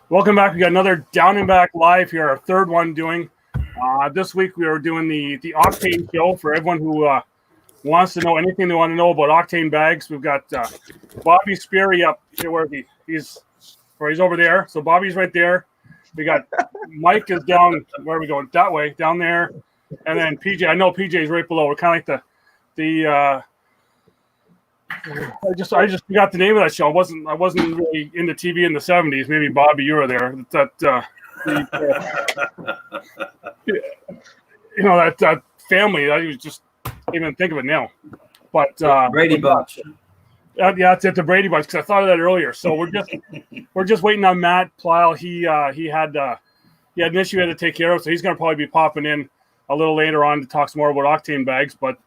Welcome back. We got another Down and Back live here, our third one doing. This week we are doing the Oktane show for everyone who wants to know anything they want to know about Oktane bags. We've got Bobby Sperry up here where he's over there. So Bobby's right there. We got Mike is down. Where are we going? That way, down there. And then PJ. I know PJ is right below. We're kind of like the I just forgot the name of that show. I wasn't really into TV in the 70s. Maybe Bobby, you were there. That family. I was just can't even think of it now. But Brady Bunch. Yeah, it's the Brady Bunch because I thought of that earlier. So we're just waiting on Matt Plow. He had an issue he had to take care of, so he's going to probably be popping in a little later on to talk some more about Oktane bags. But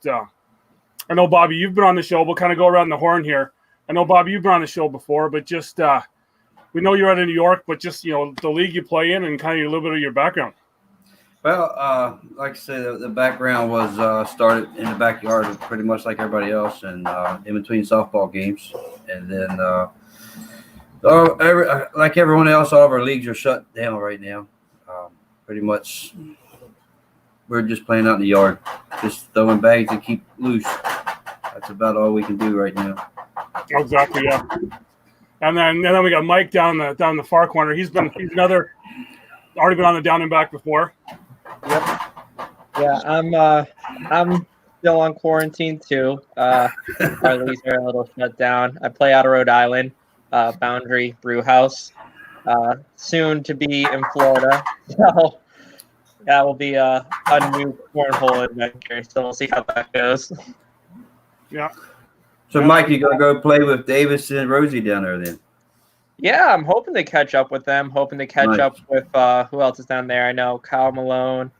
I know, Bobby, you've been on the show. We'll kind of go around the horn here. I know, Bobby, you've been on the show before, but just we know you're out of New York, but just, the league you play in and kind of a little bit of your background. Well, like I said, the background was started in the backyard pretty much like everybody else and in between softball games. And then like everyone else, all of our leagues are shut down right now. Pretty much we're just playing out in the yard, just throwing bags to keep loose. That's about all we can do right now. Exactly, yeah. And then we got Mike down the far corner. He's another already been on the Down and Back before. Yep. Yeah, I'm still on quarantine too. Our leagues are a little shut down. I play out of Rhode Island, Boundary Brew House. Soon to be in Florida. So that will be a new cornhole adventure. So we'll see how that goes. Yeah. So, Mike, you gonna go play with Davis and Rosie down there then? Yeah, I'm hoping to catch up with them. Hoping to catch up with who else is down there. I know Kyle Malone,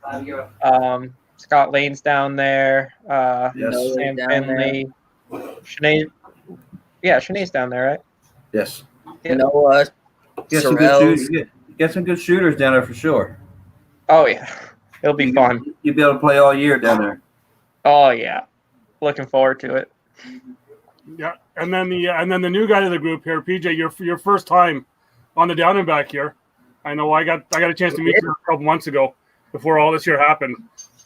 Scott Lane's down there. Yes. Sam Finley, Shanae. Yeah, Shanae's down there, right? Yes. Yeah. Get some good shooters. Get some good shooters down there for sure. Oh yeah, it'll be fun. You'll be able to play all year down there. Oh yeah, looking forward to it. Yeah, and then the new guy to the group here, PJ. Your first time on the Down and Back here. I know I got a chance to meet you a couple months ago before all this here happened,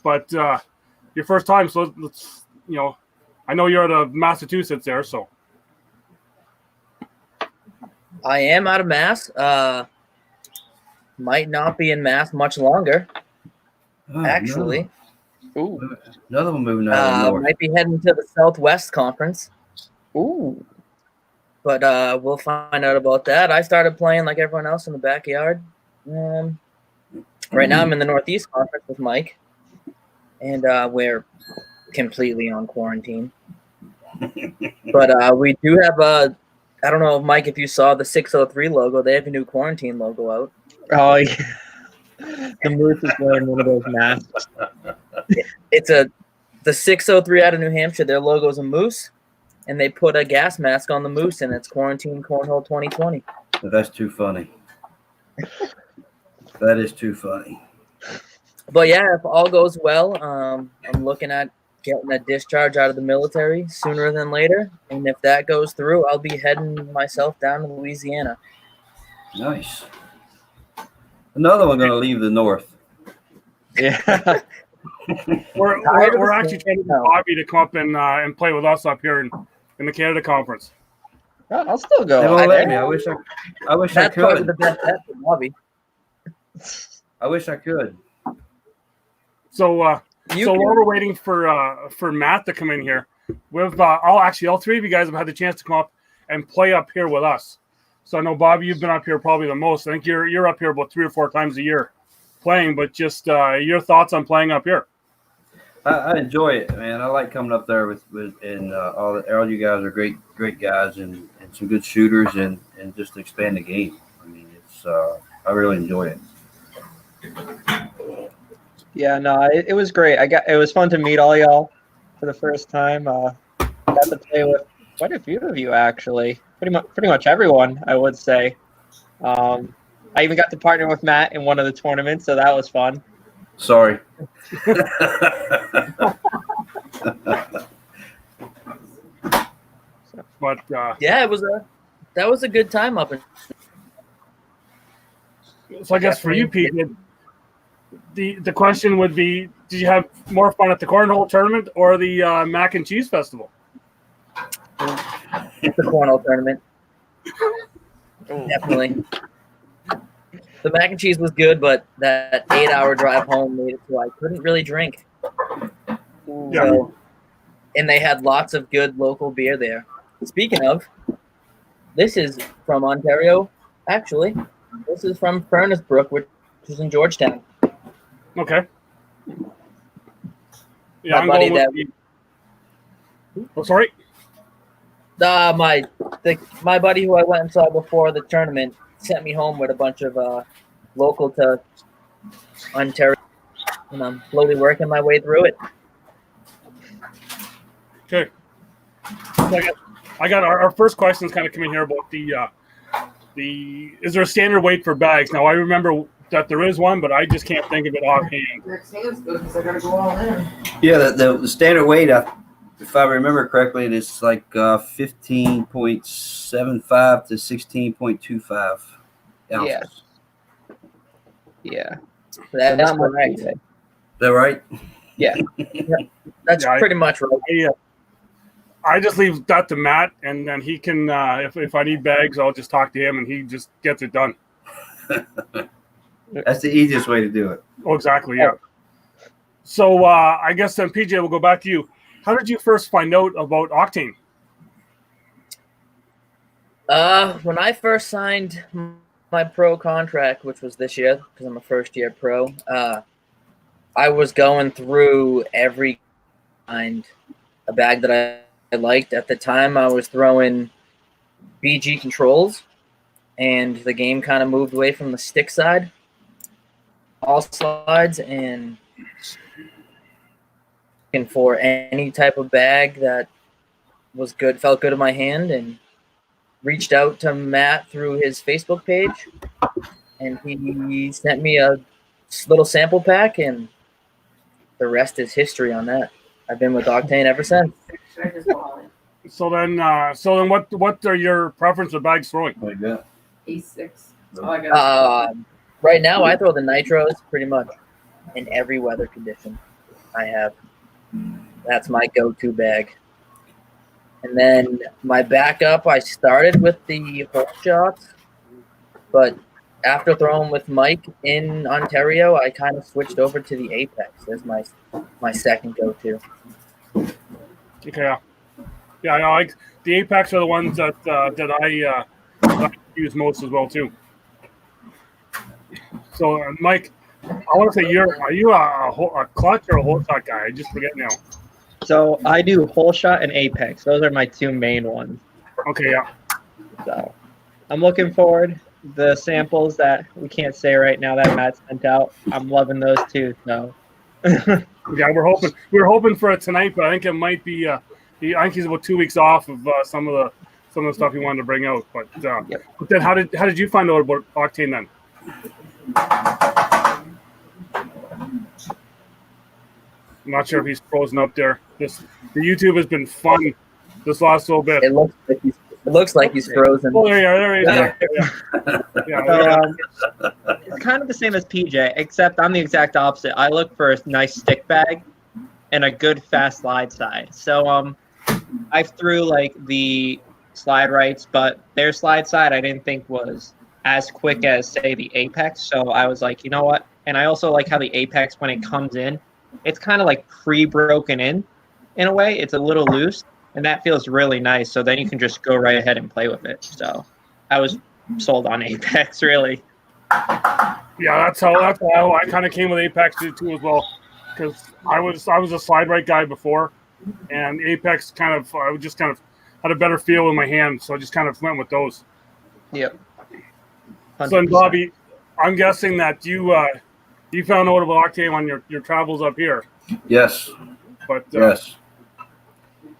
but your first time. So let's I know you're out of Massachusetts there, so. I am out of Mass. Might not be in Mass much longer, actually. No. Ooh. Another one moving out of the north. Might be heading to the Southwest Conference. Ooh. But we'll find out about that. I started playing like everyone else in the backyard. Right now I'm in the Northeast Conference with Mike, and we're completely on quarantine. But we do have I don't know, Mike, if you saw the 603 logo. They have a new quarantine logo out. Oh, yeah. The Moose is wearing one of those masks. It's the 603 out of New Hampshire. Their logo is a moose, and they put a gas mask on the moose, and it's Quarantine Cornhole 2020. That's too funny. That is too funny. But yeah, if all goes well, I'm looking at getting a discharge out of the military sooner than later. And if that goes through, I'll be heading myself down to Louisiana. Nice. Another one going to leave the north. Yeah. we're actually trying to get Bobby to come up and play with us up here in the Canada Conference. I'll still go. They won't let me. I wish I That's could. probably the best bet for Bobby. I wish I could. So while we're waiting for Matt to come in here, we've all three of you guys have had the chance to come up and play up here with us. So I know, Bobby, you've been up here probably the most. I think you're up here about 3 or 4 times a year playing, but just your thoughts on playing up here. I enjoy it, man. I like coming up there with all you guys are great guys and some good shooters and just expand the game. I mean, it's I really enjoy it. Yeah, no, it was great. It was fun to meet all y'all for the first time. Got to play with quite a few of you, actually. Pretty much everyone, I would say. I even got to partner with Matt in one of the tournaments, so that was fun. Sorry. But yeah, that was a good time up in. So I guess for you, Pete, the question would be: did you have more fun at the Cornhole tournament or the Mac and Cheese Festival? The Cornhole tournament. Definitely. The mac and cheese was good, but that 8-hour drive home made it so I couldn't really drink. Yeah. So, and they had lots of good local beer there. Speaking of, this is from Ontario, actually. This is from Furnace Brook, which is in Georgetown. Okay. Yeah, My buddy that oh, sorry. my buddy who I went and saw before the tournament sent me home with a bunch of local to Ontario, and I'm slowly working my way through it. Okay. So I got our first question is kind of coming here about the is there a standard weight for bags? Now I remember that there is one, but I just can't think of it offhand. Yeah, the standard weight, if I remember correctly, it's like 15.75 to 16.25 ounces. Yeah. That's not much correct. Is that right? Yeah. That's Yeah, pretty much right. I just leave that to Matt, and then he can, if I need bags, I'll just talk to him, and he just gets it done. That's the easiest way to do it. Oh, exactly, yeah. So I guess then, PJ, we'll go back to you. How did you first find out about Oktane? When I first signed my pro contract, which was this year, because I'm a first-year pro, I was going through every kind of bag that I liked. At the time, I was throwing BG controls, and the game kind of moved away from the stick side, all slides, and looking for any type of bag that was good, felt good in my hand, and reached out to Matt through his Facebook page, and he sent me a little sample pack, and the rest is history on that. I've been with Oktane ever since. So then, what are your preference of bags throwing? Like that. E6. Right now, I throw the nitros pretty much in every weather condition I have. That's my go-to bag. And then my backup, I started with the hole shots, but after throwing with Mike in Ontario, I kind of switched over to the Apex as my second go-to. Okay, yeah, I know. The Apex are the ones that I use most as well too. So, Mike, I want to say are you a clutch or a hole shot guy? I just forget now. So I do hole shot and Apex. Those are my two main ones. Okay, yeah. So I'm looking forward. The samples that we can't say right now that Matt sent out, I'm loving those too. So Yeah, we're hoping for it tonight, but I think it might be. I think he's about 2 weeks off of some of the stuff he wanted to bring out. But Yep. but then how did you find out about Oktane then? I'm not sure if he's frozen up there. The YouTube has been fun this last little bit. It looks like he's frozen. Oh, there he is. Yeah. it's kind of the same as PJ, except I'm the exact opposite. I look for a nice stick bag and a good fast slide side. So I threw like the slide rights, but their slide side I didn't think was as quick as say the Apex. So I was like, you know what? And I also like how the Apex, when it comes in, it's kind of like pre-broken in a way. It's a little loose, and that feels really nice. So then you can just go right ahead and play with it. So I was sold on Apex, really. Yeah, that's how I kind of came with Apex too as well, because I was a slide right guy before, and Apex I just kind of had a better feel in my hand, so I just kind of went with those. Yep. 100%. So, Bobby, I'm guessing that you found out about Oktane on your travels up here. Yes. But Yes.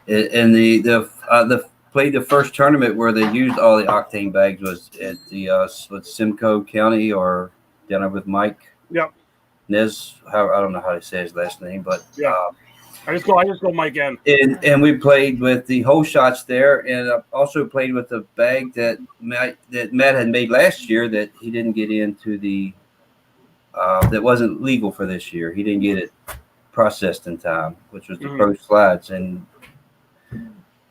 And the played the first tournament where they used all the Oktane bags was at the Simcoe County or down there with Mike. Yep. Nez, I don't know how to say his last name, but Yeah. I just go Mike N. And we played with the hole shots there, and also played with the bag that Matt had made last year that he didn't get into the that wasn't legal for this year. He didn't get it processed in time, which was the pro slides. And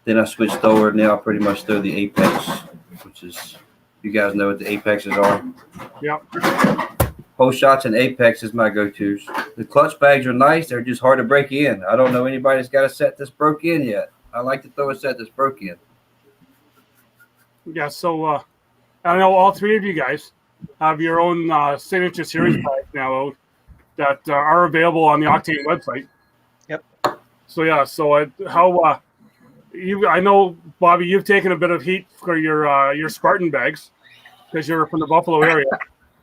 then I switched over. Now I pretty much throw the Apex, which is, you guys know what the Apexes are. Yep. Hole shots and Apex is my go-tos. The clutch bags are nice. They're just hard to break in. I don't know anybody that's got a set that's broke in yet. I like to throw a set that's broke in. Yeah, so I know all three of you guys have your own signature series bags now that are available on the Oktane website. Yep. So yeah, so how I know, Bobby, you've taken a bit of heat for your Spartan bags because you're from the Buffalo area.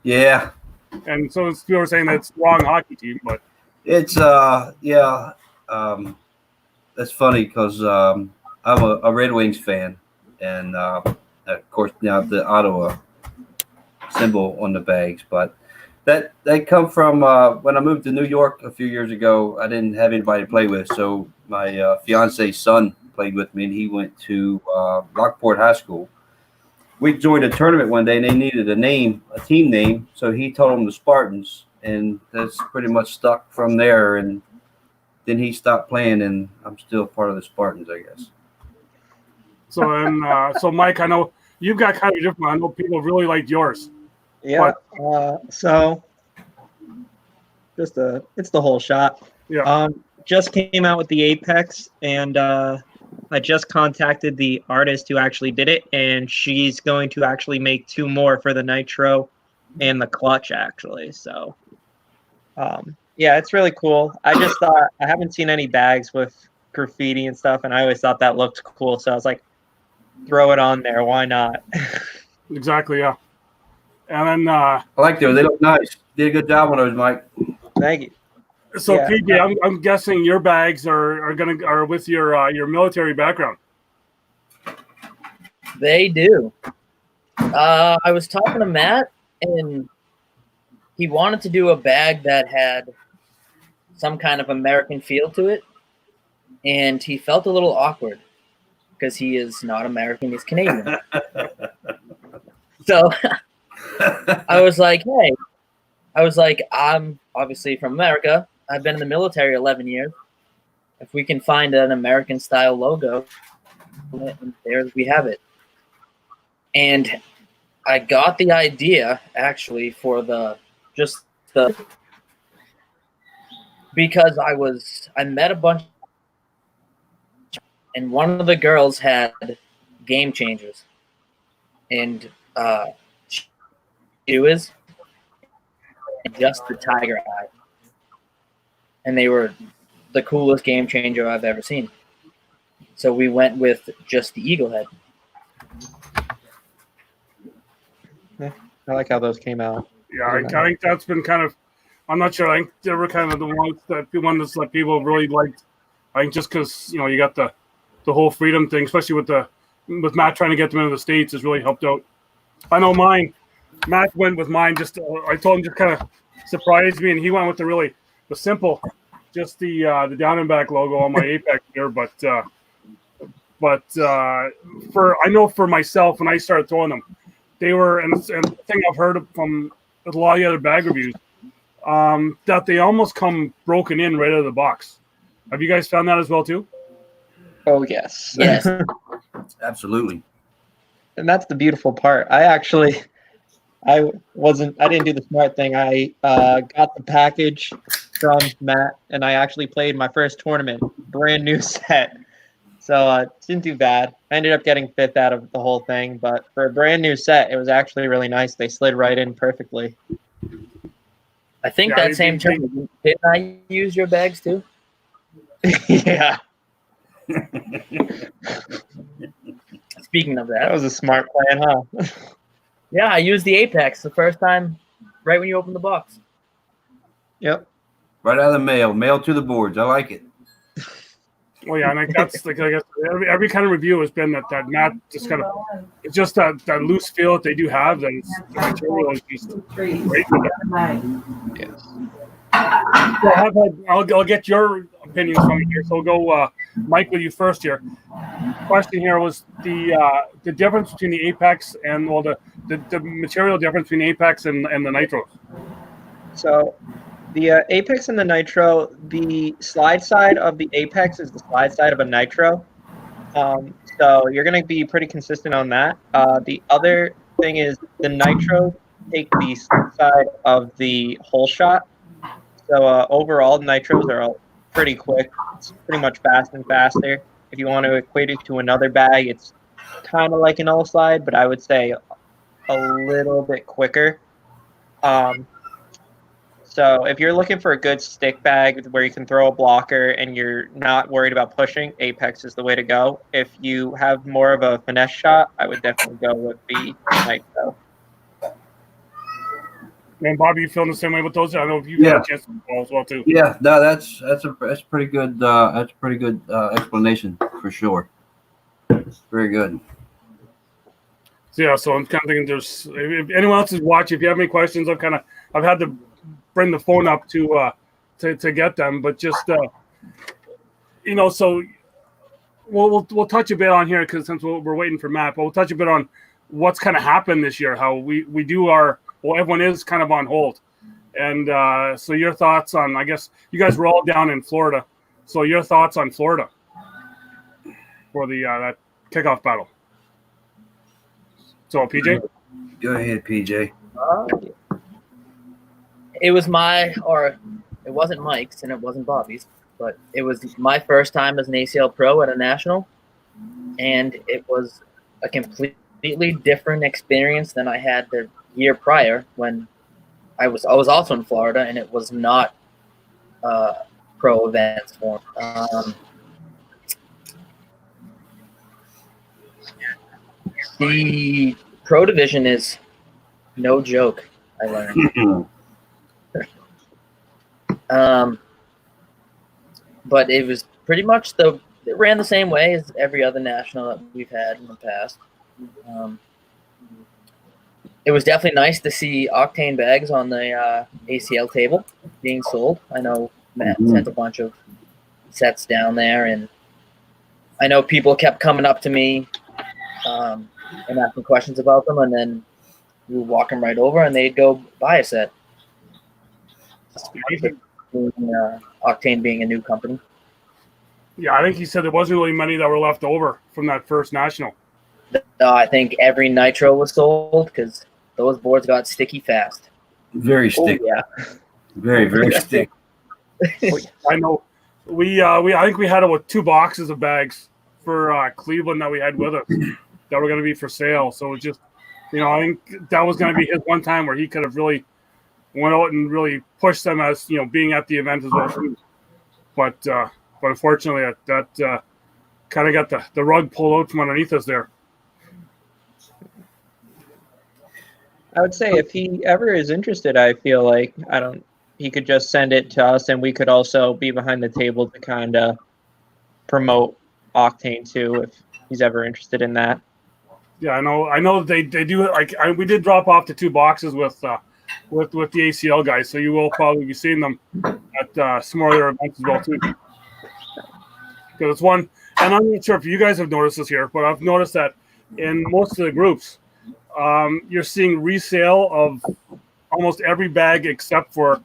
Yeah. And so people are saying that's the wrong hockey team, but it's that's funny because I'm a Red Wings fan, and of course now the Ottawa symbol on the bags. But that come from when I moved to New York a few years ago. I didn't have anybody to play with, so my fiance's son played with me, and he went to Lockport High School. We joined a tournament one day, and they needed a team name. So he told them the Spartans, and that's pretty much stuck from there. And then he stopped playing, and I'm still part of the Spartans, I guess. So so Mike, I know you've got kind of different. I know people really liked yours. Yeah. So it's the whole shot. Yeah. Just came out with the Apex, and I just contacted the artist who actually did it, and she's going to actually make 2 more for the Nitro and the clutch, actually. So, yeah, it's really cool. I just thought, I haven't seen any bags with graffiti and stuff, and I always thought that looked cool. So I was like, throw it on there. Why not? Exactly, yeah. And then I like those. They look nice. Did a good job on those, Mike. Thank you. So Yeah. PJ, I'm guessing your bags are with your military background. They do. I was talking to Matt, and he wanted to do a bag that had some kind of American feel to it, and he felt a little awkward because he is not American; he's Canadian. So I was like, "Hey," I'm obviously from America. I've been in the military 11 years. If we can find an American-style logo, there we have it. And I got the idea, actually, for because I met a bunch, and one of the girls had Game Changers. And she was just the tiger eye. And they were the coolest Game Changer I've ever seen. So we went with just the eagle head. I like how those came out. Yeah, I think that's been kind of. I'm not sure. I think they were kind of the one that's like people really liked. I think just because you got the whole freedom thing, especially with Matt trying to get them into the States, has really helped out. I know mine. Matt went with mine. Just I told him just kind of surprised me, and he went with the simple, just the down and back logo on my Apex here. But I know for myself when I started throwing them, they were and the thing I've heard from a lot of the other bag reviews that they almost come broken in right out of the box. Have you guys found that as well too? Oh yes, Yes. Absolutely. And that's the beautiful part. I didn't do the smart thing. I got the package from Matt, and I actually played my first tournament, brand new set. So didn't do bad. I ended up getting 5th out of the whole thing, but for a brand new set, it was actually really nice. They slid right in perfectly. I think that same term, didn't I use your bags too? Yeah. Speaking of That that, was a smart plan, huh? yeah, I used the Apex the first time right when you opened the box. Yep. Right out of the mail to the boards. I like it. Well, yeah, and I think that's like I guess every kind of review has been that Matt just kind of it's just that loose feel that they do have. That the material is just great. Yes. I'll get your opinions from you here. So we'll go, Mike, with you first here. Question here was the difference between the Apex and the material difference between the Apex and the Nitros. So the Apex and the Nitro, the slide side of the Apex is the slide side of a Nitro. So you're going to be pretty consistent on that. The other thing is the Nitro take the side of the hole shot. So overall, Nitros are pretty quick. It's pretty much fast and faster. If you want to equate it to another bag, it's kind of like an all slide, but I would say a little bit quicker. So if you're looking for a good stick bag where you can throw a blocker and you're not worried about pushing, Apex is the way to go. If you have more of a finesse shot, I would definitely go with the Nitro. And Bobby, you feeling the same way with those? I know you got a chance to ball as well too. Yeah, no, that's pretty good. That's a pretty good explanation for sure. Very good. So yeah, so I'm kind of thinking if anyone else is watching, if you have any questions, I've had to bring the phone up to get them, but just so we'll touch a bit on here because since we're waiting for Matt, but we'll touch a bit on what's kind of happened this year, how we do everyone is kind of on hold, and so your thoughts on, I guess you guys were all down in Florida, so your thoughts on Florida for the that kickoff battle. So PJ, go ahead, PJ. It wasn't Mike's and it wasn't Bobby's, but it was my first time as an ACL pro at a national, and it was a completely different experience than I had the year prior when I was also in Florida and it was not pro events for the pro division is no joke, I learned. But it was pretty much it ran the same way as every other national that we've had in the past. It was definitely nice to see Oktane bags on the ACL table being sold. I know Matt sent a bunch of sets down there, and I know people kept coming up to me and asking questions about them, and then we would walk them right over, and they'd go buy a set. Oktane being a new company. Yeah, I think he said there wasn't really many that were left over from that first national. I think every Nitro was sold because those boards got sticky fast. Very sticky. Oh, yeah. Very, very sticky. I know. I think we had about 2 boxes of bags for Cleveland that we had with us that were going to be for sale. So it just, I think that was going to be his one time where he could have really went out and really pushed them as being at the event as well too. But unfortunately that kind of got the rug pulled out from underneath us there. I would say if he ever is interested, I feel like he could just send it to us and we could also be behind the table to kind of promote Oktane too if he's ever interested in that. Yeah, I know they do it. We did drop off the 2 boxes with the ACL guys, so you will probably be seeing them at some other events as well too. Because it's one, and I'm not sure if you guys have noticed this here, but I've noticed that in most of the groups, you're seeing resale of almost every bag except for,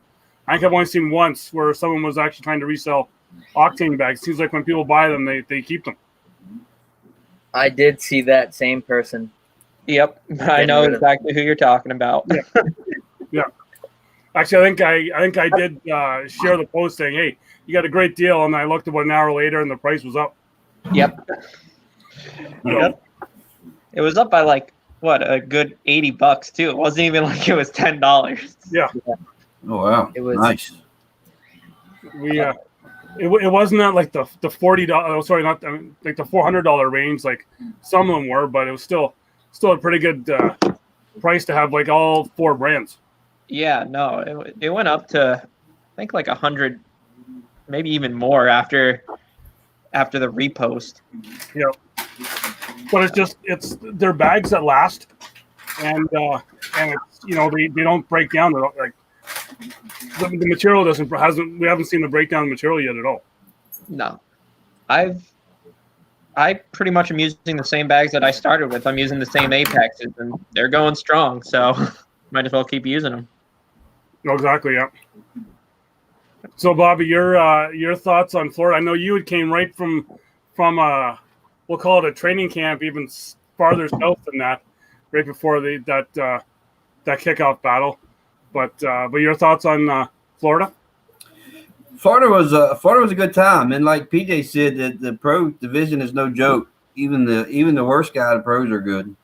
I think I've only seen once where someone was actually trying to resell Oktane bags. It seems like when people buy them, they keep them. I did see that same person. Yep, I know exactly who you're talking about. Yeah. Actually, I think I did share the post saying, "Hey, you got a great deal," and I looked about an hour later, and the price was up. Yep. Yep. It was up by a good $80 too. It wasn't even like it was $10. Yeah. Oh wow. It was nice. It wasn't at like the $40. Oh, sorry, not like the $400 range. Like some of them were, but it was still a pretty good price to have like all 4 brands. Yeah, no, it went up to I think like 100, maybe even more after the repost. Yeah, but it's their bags that last, and it's they don't break down. They're like the material we haven't seen the breakdown material yet at all. No, I pretty much am using the same bags that I started with. I'm using the same Apexes, and they're going strong. So might as well keep using them. No, exactly. Yeah. So, Bobby, your thoughts on Florida? I know you came right from we'll call it a training camp, even farther south than that, right before that kickoff battle. But your thoughts on Florida? Florida was a good time, and like PJ said, that the pro division is no joke. Even the worst guy, the pros are good.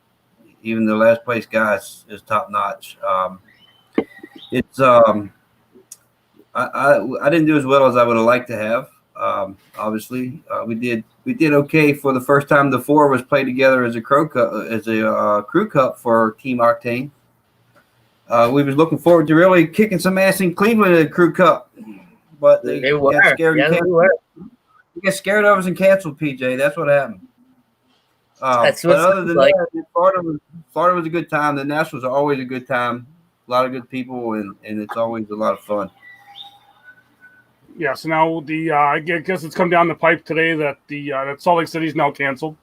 Even the last place guy is top notch. It's I didn't do as well as I would have liked to have. Obviously, we did okay for the first time. The four was played together as a crew cup for Team Oktane. We was looking forward to really kicking some ass in Cleveland at the crew cup, but they got scared. Yeah, they were. They got scared of us and canceled. PJ, that's what happened. That's but what other than like. that, Florida was a good time. The Nationals are always a good time. A lot of good people, and it's always a lot of fun. Yeah. So now I guess it's come down the pipe today that that Salt Lake City's now canceled.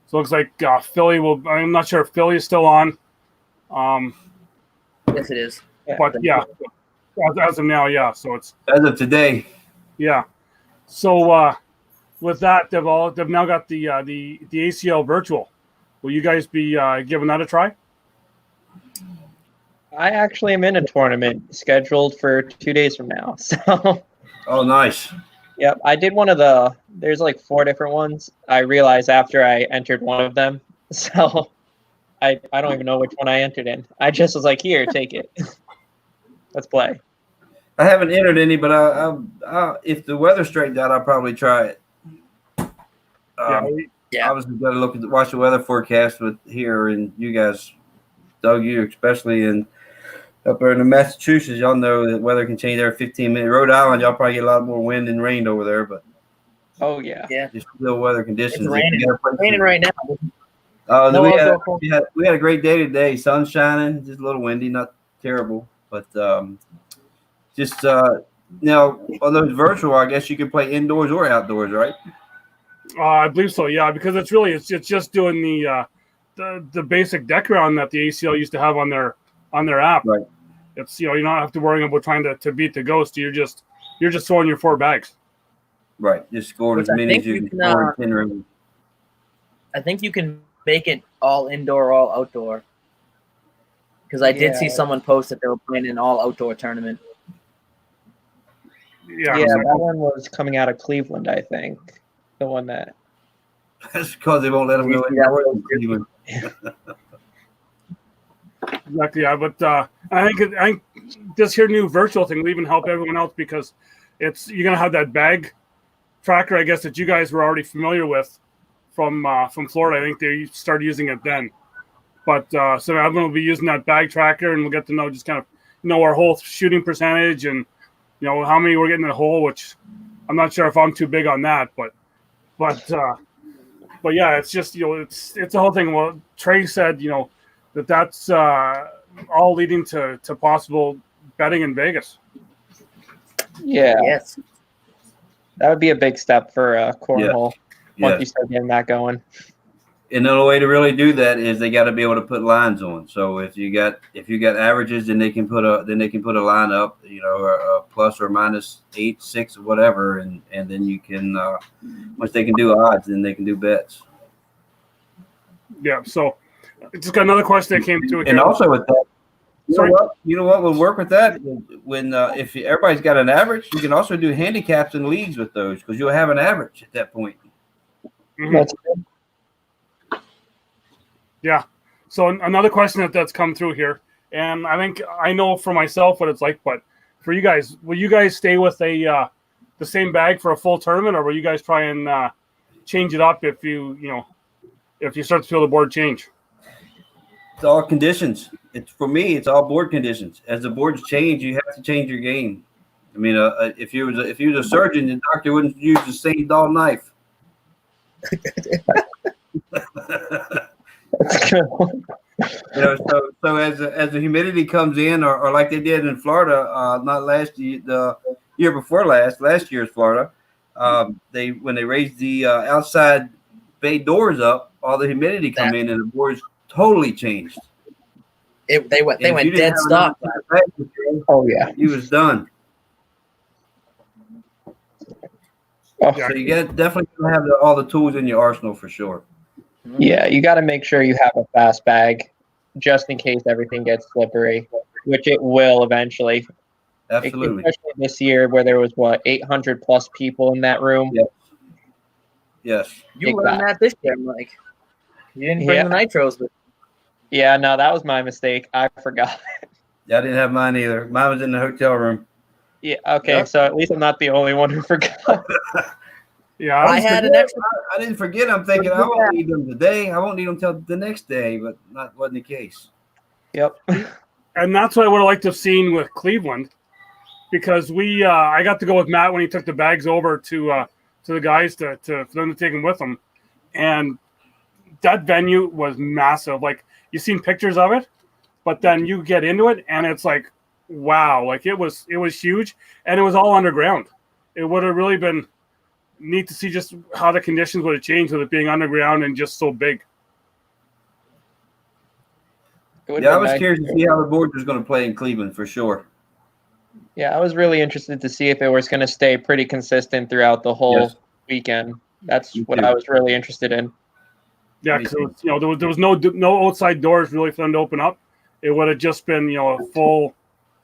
So it looks like Philly will. I'm not sure if Philly is still on. Yes, it is. But yeah, as of now, yeah. So it's as of today. Yeah. So with that, they've now got the ACL virtual. Will you guys be giving that a try? I actually am in a tournament scheduled for 2 days from now. So. Oh, nice. Yep, I did one of there's like 4 different ones. I realized after I entered one of them. So I don't even know which one I entered in. I just was like, here, take it. Let's play. I haven't entered any, but I if the weather straightened out, I'll probably try it. Yeah. Obviously, got to watch the weather forecast with here, and you guys, Doug, you especially, and up there in Massachusetts, y'all know that weather can change every 15 minutes. Rhode Island, y'all probably get a lot more wind and rain over there, but oh yeah, just real weather conditions. It's raining right now. We had a great day today. Sun shining, just a little windy, not terrible, but now on those virtual, I guess you can play indoors or outdoors, right? I believe so. Yeah, because it's just doing the basic deck round that the ACL used to have on their app. Right. It's you don't have to worry about trying to beat the ghost. You're just throwing your 4 bags. Right. Just scoring as many as you can score in 10 rounds. I think you can make it all indoor, all outdoor. Because I did see someone post that they were playing an all outdoor tournament. Yeah, that one was coming out of Cleveland, I think. The one that. That's because they won't let them go in Cleveland. Exactly. Yeah, but I think this here new virtual thing will even help everyone else because you're gonna have that bag tracker, I guess, that you guys were already familiar with from Florida. I think they started using it then. But so everyone will be using that bag tracker, and we'll get to know just kind of our whole shooting percentage and how many we're getting in the hole. Which I'm not sure if I'm too big on that, but yeah, it's just it's the whole thing. Well, Trey said that's all leading to possible betting in Vegas. Yeah. Yes. That would be a big step for Cornhole once you start getting that going. And the only way to really do that is they got to be able to put lines on. So if you got averages, then they can put a line up, a plus or minus 8, 6, or whatever, and then you can once they can do odds, then they can do bets. Yeah. So just got another question that came through. And also with that, you know what will work with that? When if everybody's got an average, you can also do handicaps and leagues with those because you'll have an average at that point. Mm-hmm. That's good. Yeah. So another question that's come through here, and I think I know for myself what it's like, but for you guys, will you guys stay with the same bag for a full tournament, or will you guys try and change it up if you start to feel the board change? It's all conditions. For me, it's all board conditions. As the boards change, you have to change your game. I mean, if you was a surgeon, the doctor wouldn't use the same dull knife. So as the humidity comes in, or like they did in Florida, not last year, the year before last year's Florida, They when they raised the outside bay doors up, all the humidity come in, and the boards totally changed. They went And if you didn't dead have stop. enough bag, Oh yeah. you was done. Oh, Yeah. So you definitely gotta have all the tools in your arsenal for sure. yeah, you got to make sure you have a fast bag just in case everything gets slippery, which it will eventually. Absolutely. Especially this year where there was 800 plus people in that room. Yeah. Yes. You learned that this year, Mike. You didn't bring the nitros with Yeah, no, that was my mistake. I forgot. Yeah, I didn't have mine either. Mine was in the hotel room. Yeah, okay, Yep. so at least I'm not the only one who forgot. Yeah, I had an extra. I didn't forget. I'm thinking I won't need them today. I won't need them till the next day, but that wasn't the case. Yep. and that's what I would have liked to have seen with Cleveland, because I got to go with Matt when he took the bags over to the guys for them to take them with them, and that venue was massive. Like, you've seen pictures of it, but then you get into it and it's like, wow, like it was huge, and it was all underground. It would have really been neat to see just how the conditions would have changed with it being underground and just so big. Yeah, I was curious to see how the board was going to play in Cleveland for sure. Yeah, I was really interested to see if it was going to stay pretty consistent throughout the whole weekend. That's what I was really interested in. Yeah, because there was no outside doors really for them to open up. It would have just been a full,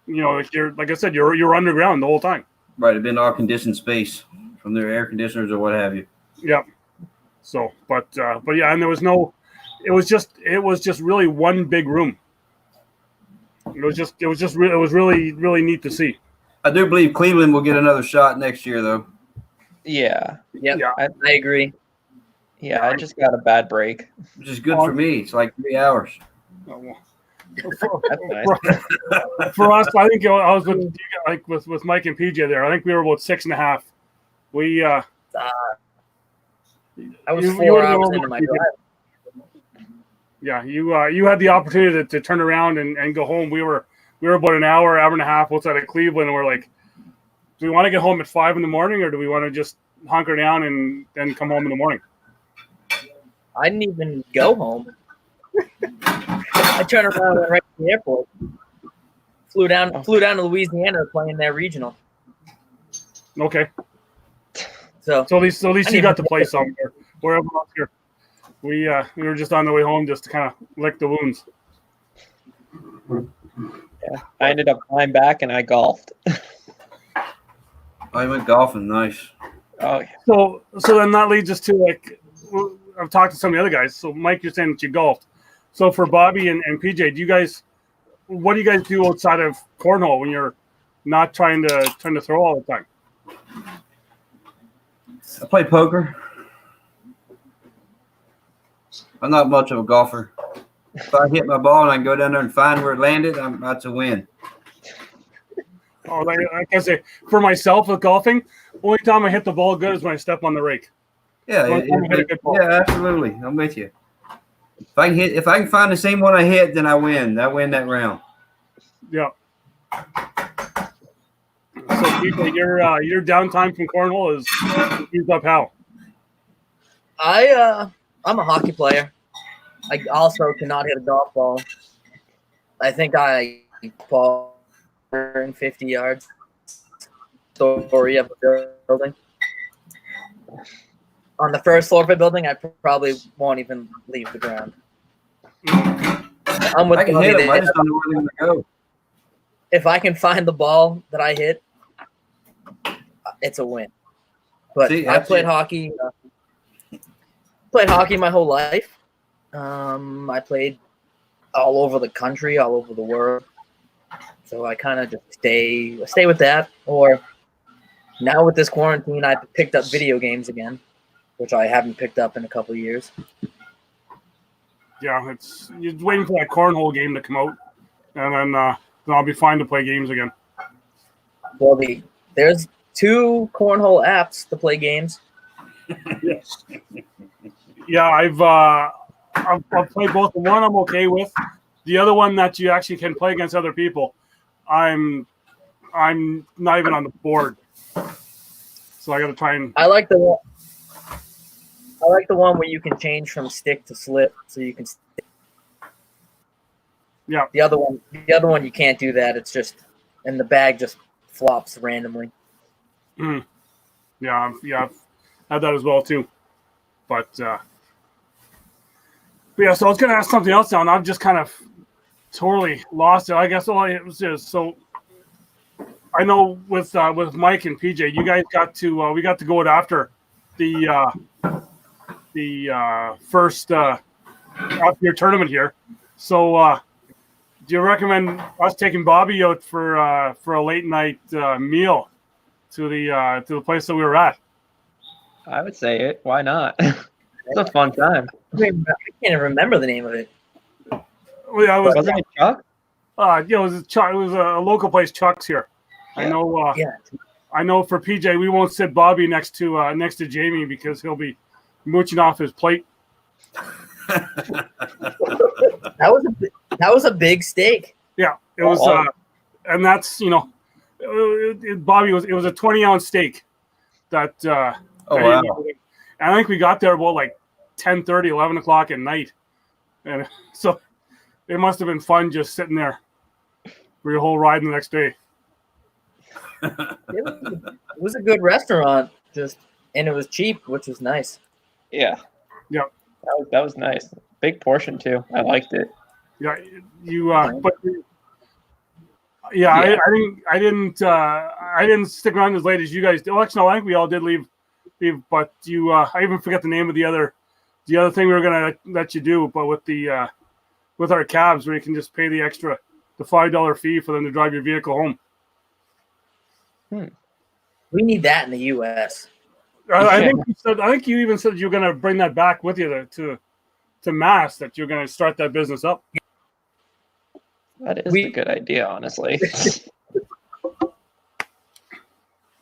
like I said, you're underground the whole time. Right, it'd been all conditioned space from their air conditioners or what have you. Yep. So, but yeah, and there was no. It was just really one big room. It was really neat to see. I do believe Cleveland will get another shot next year, though. Yeah. Yep, yeah, I agree. Yeah, I just got a bad break. Which is good for me. It's like 3 hours. Oh, well. That's nice. For us, I think I was with Mike and PJ there. I think we were about 6.5. We I was 4 hours into my drive. Yeah, you had the opportunity to turn around and go home. We were about an hour and a half outside of Cleveland, and we're like, do we want to get home at 5 a.m, or do we want to just hunker down and then come home in the morning? I didn't even go home. I turned around and went right to the airport. Flew down to Louisiana playing their regional. Okay. So at least you got to play somewhere. Wherever else here, we were just on the way home just to kind of lick the wounds. Yeah, I ended up flying back and I golfed. I went golfing. Nice. Oh yeah. So then that leads us to, like, I've talked to some of the other guys. So Mike, you're saying that you golfed. So for Bobby and PJ, what do you guys do outside of cornhole when you're not trying to throw all the time? I play poker. I'm not much of a golfer. If I hit my ball and I can go down there and find where it landed, I'm about to win. Oh, like I say, for myself with golfing, only time I hit the ball good is when I step on the rake. Yeah, yeah, absolutely. I'm with you. If I can find the same one I hit, then I win. I win that round. Yeah. So PJ, your downtime from cornhole is used up how? I'm a hockey player. I also cannot hit a golf ball. I think I fall 150 yards. Story of the building. On the first floor of a building, I probably won't even leave the ground. I'm with I can hit them. I just don't know where they're going to go. If I can find the ball that I hit, it's a win. But See, I played hockey. Played hockey my whole life. I played all over the country, all over the world. So I kind of just stay with that. Or now with this quarantine, I picked up video games again, which I haven't picked up in a couple of years. Yeah, you're waiting for that cornhole game to come out, and then I'll be fine to play games again. Well, there's 2 cornhole apps to play games. Yes. Yeah, I've played both. The one I'm okay with. The other one that you actually can play against other people, I'm not even on the board. So I got to try and. I like the one. I like the one where you can change from stick to slip, so you can. Yeah. The other one, you can't do that. It's just, and the bag just flops randomly. Yeah, I've had that as well too. But yeah, so I was gonna ask something else now, and I've just kind of totally lost it. I guess all it was just so. I know with Mike and PJ, you guys got to we got to go out after the first up your tournament here. So do you recommend us taking Bobby out for a late night meal to the place that we were at? I would say it. Why not? It's a fun time. I can't even remember the name of it. Well, yeah, Wasn't it Chuck? it was Chuck. It was a local place, Chuck's here. Yeah. I know. Yeah. I know for PJ, we won't sit Bobby next to Jamie because he'll be mooching off his plate. That was a big steak. Yeah, it was, and that's Bobby it was a 20-ounce steak that. Wow! I think we got there about like 10:30, 11 o'clock at night, and so it must have been fun just sitting there for your whole ride the next day. It was a good restaurant, and it was cheap, which was nice. Yeah. Yep. That was nice. Big portion too. I liked it. Yeah, but yeah, Yeah. I didn't stick around as late as you guys did. Well, actually, no, I think we all did leave, but I even forget the name of the other thing we were gonna let you do, but with our cabs where you can just pay the $5 fee for them to drive your vehicle home. We need that in the U.S. I think you even said you were gonna bring that back with you to Mass, that you're gonna start that business up. That is a good idea, honestly.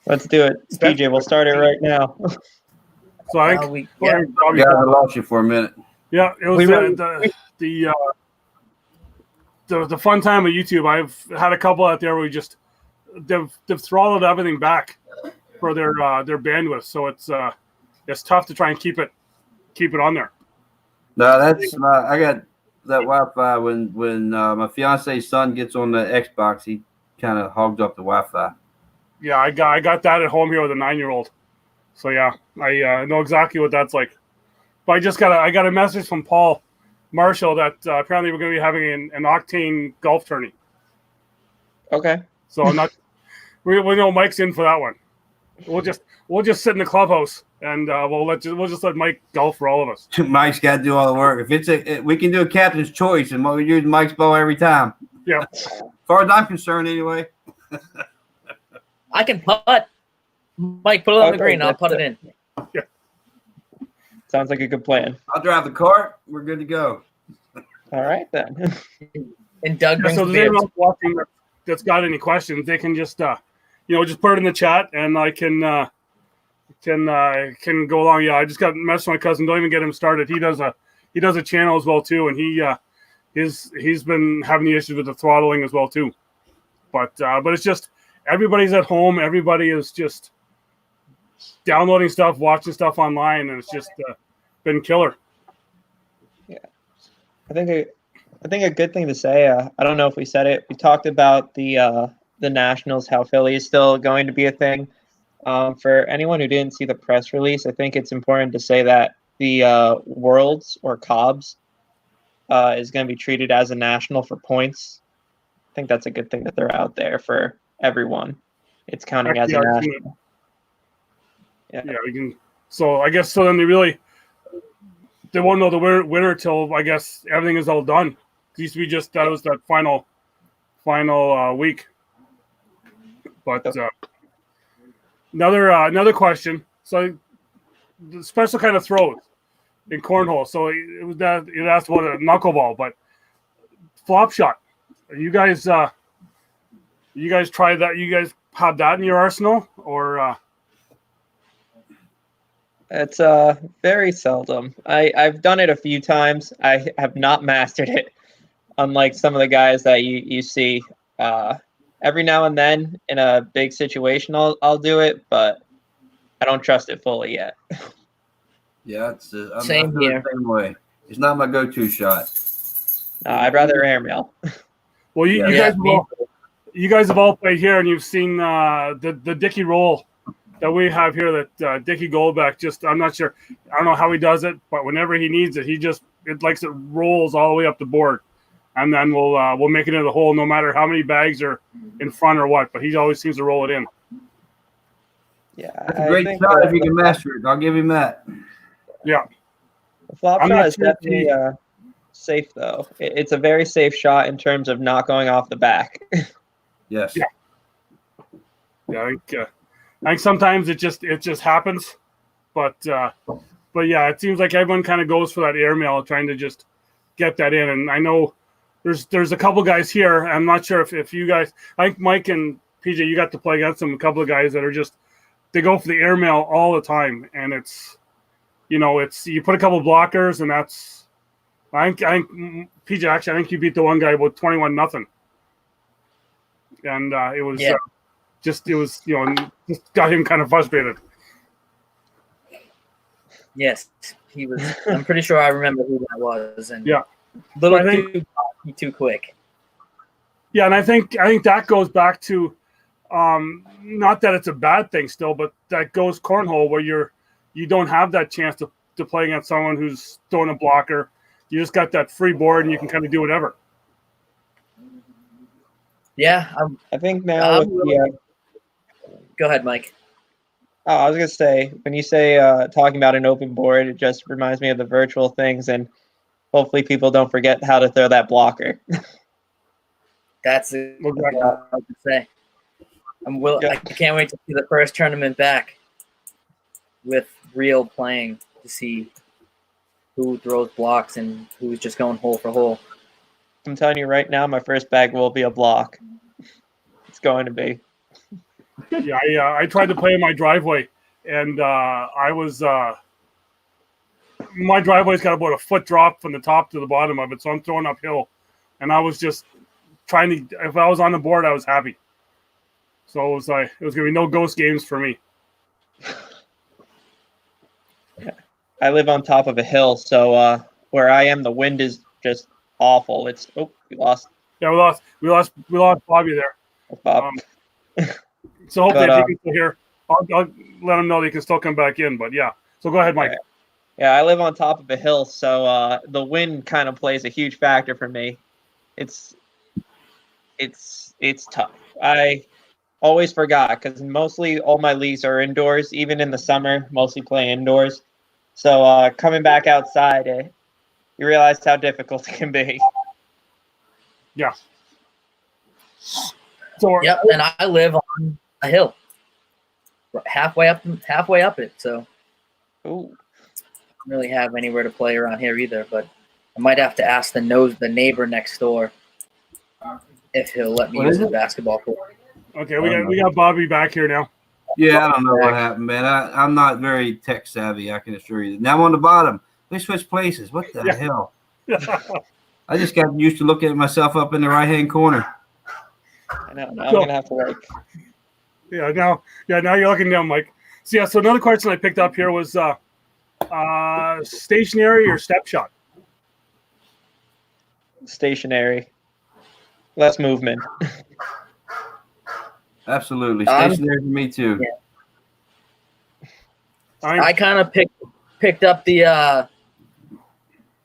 Let's do it. PJ, we'll start it right now. So I think I lost you for a minute. Yeah, it was the fun time with YouTube. I've had a couple out there where they've throttled everything back for their bandwidth, so it's tough to try and keep it on there. No, that's I got that Wi-Fi when my fiance's son gets on the Xbox, he kind of hogs up the Wi-Fi. Yeah, I got that at home here with a 9-year-old. So yeah, I know exactly what that's like. But I got a message from Paul Marshall that apparently we're going to be having an Oktane golf tourney. Okay. So I'm not. We know Mike's in for that one. We'll just sit in the clubhouse and we'll just let Mike golf for all of us. Mike's got to do all the work. If we can do a captain's choice, and we'll use Mike's ball every time. Yeah. As far as I'm concerned, anyway. I can putt. Mike, put it on the green. I'll putt it in. Yeah. Sounds like a good plan. I'll drive the cart. We're good to go. All right then. And Doug brings so the if there's beer. anyone watching that's got any questions, they can just just put it in the chat, and I can go along. Yeah, I just got a message from my cousin. Don't even get him started. He does a channel as well too, and he's been having the issues with the throttling as well too. But it's just everybody's at home. Everybody is just downloading stuff, watching stuff online, and it's just been killer. Yeah, I think a good thing to say. I don't know if we said it. We talked about the Nationals, how Philly is still going to be a thing. For anyone who didn't see the press release, I think it's important to say that the Worlds or Cobbs is going to be treated as a national for points. I think that's a good thing that they're out there for everyone. It's counting as a national. Yeah, we can. So I guess then they won't know the winner till I guess everything is all done. It used to be just that was that final week. But another question. So the special kind of throws in cornhole. So it asked about a knuckleball, but flop shot. You guys tried that? You guys have that in your arsenal, or? It's very seldom. I've done it a few times. I have not mastered it, unlike some of the guys that you see. Every now and then in a big situation, I'll do it, but I don't trust it fully yet. Yeah, I'm Same feeling here. the same way. It's not my go-to shot. I'd rather airmail. Well, you, Yeah. you Yeah, guys have all, you guys have all played here, and you've seen the Dicky roll that we have here. That Dicky Goldbeck, I'm not sure. I don't know how he does it, but whenever he needs it, it rolls all the way up the board, and then we'll make it into the hole, no matter how many bags are in front or what. But he always seems to roll it in. Yeah, That's a great shot if you can master it. I'll give him that. Yeah, the flop I'm shot not is sure if definitely safe, though. It's a very safe shot in terms of not going off the back. Yes. Yeah. I think sometimes it just happens, but yeah, it seems like everyone kind of goes for that airmail, trying to just get that in. And I know there's a couple guys here. I'm not sure if you guys. I think Mike and PJ, you got to play against them. A couple of guys that are just they go for the airmail all the time, and it's you put a couple blockers, and that's. I think PJ actually. I think you beat the one guy about 21-0, and it was. Yeah. Just got him kind of frustrated. Yes, he was. I'm pretty sure I remember who that was, and Yeah. a little I think- too quick. Yeah, and I think that goes back to not that it's a bad thing still, but that goes cornhole where you don't have that chance to play against someone who's throwing a blocker. You just got that free board and you can kind of do whatever. Yeah, I think now with the go ahead, Mike. oh, I was gonna say when you say talking about an open board, it just reminds me of the virtual things, and hopefully people don't forget how to throw that blocker. That's what I was to say. I can't wait to see the first tournament back with real playing to see who throws blocks and who's just going hole for hole. I'm telling you right now, my first bag will be a block. It's going to be. Yeah, I tried to play in my driveway, and my driveway's got about a foot drop from the top to the bottom of it, so I'm throwing uphill, and I was just trying to. If I was on the board, I was happy. So it was gonna be no ghost games for me. Yeah. I live on top of a hill, so where I am, the wind is just awful. We lost. Yeah, we lost Bobby there. Bob. So hopefully, if But, he can still hear, I'll let him know that he can still come back in. But yeah, so go ahead, Mike. Yeah, I live on top of a hill, so the wind kind of plays a huge factor for me. It's tough. I always forgot because mostly all my leagues are indoors, even in the summer, mostly play indoors. So coming back outside, you realize how difficult it can be. Yeah. So Yep, and I live on a hill, halfway up it. So Ooh. I don't really have anywhere to play around here either. But I might have to ask the neighbor next door if he'll let me use the basketball court. Okay, we got Bobby back here now. Yeah, I don't know what happened, man. I'm not very tech savvy, I can assure you. Now I'm on the bottom. We switched places. What the hell? I just got used to looking at myself up in the right-hand corner. I know. Now I'm going to have to work. Now you're looking down, Mike. So another question I picked up here was stationary or step shot? Stationary. Less movement. Absolutely. Stationary for me, too. Yeah. I kind of picked up the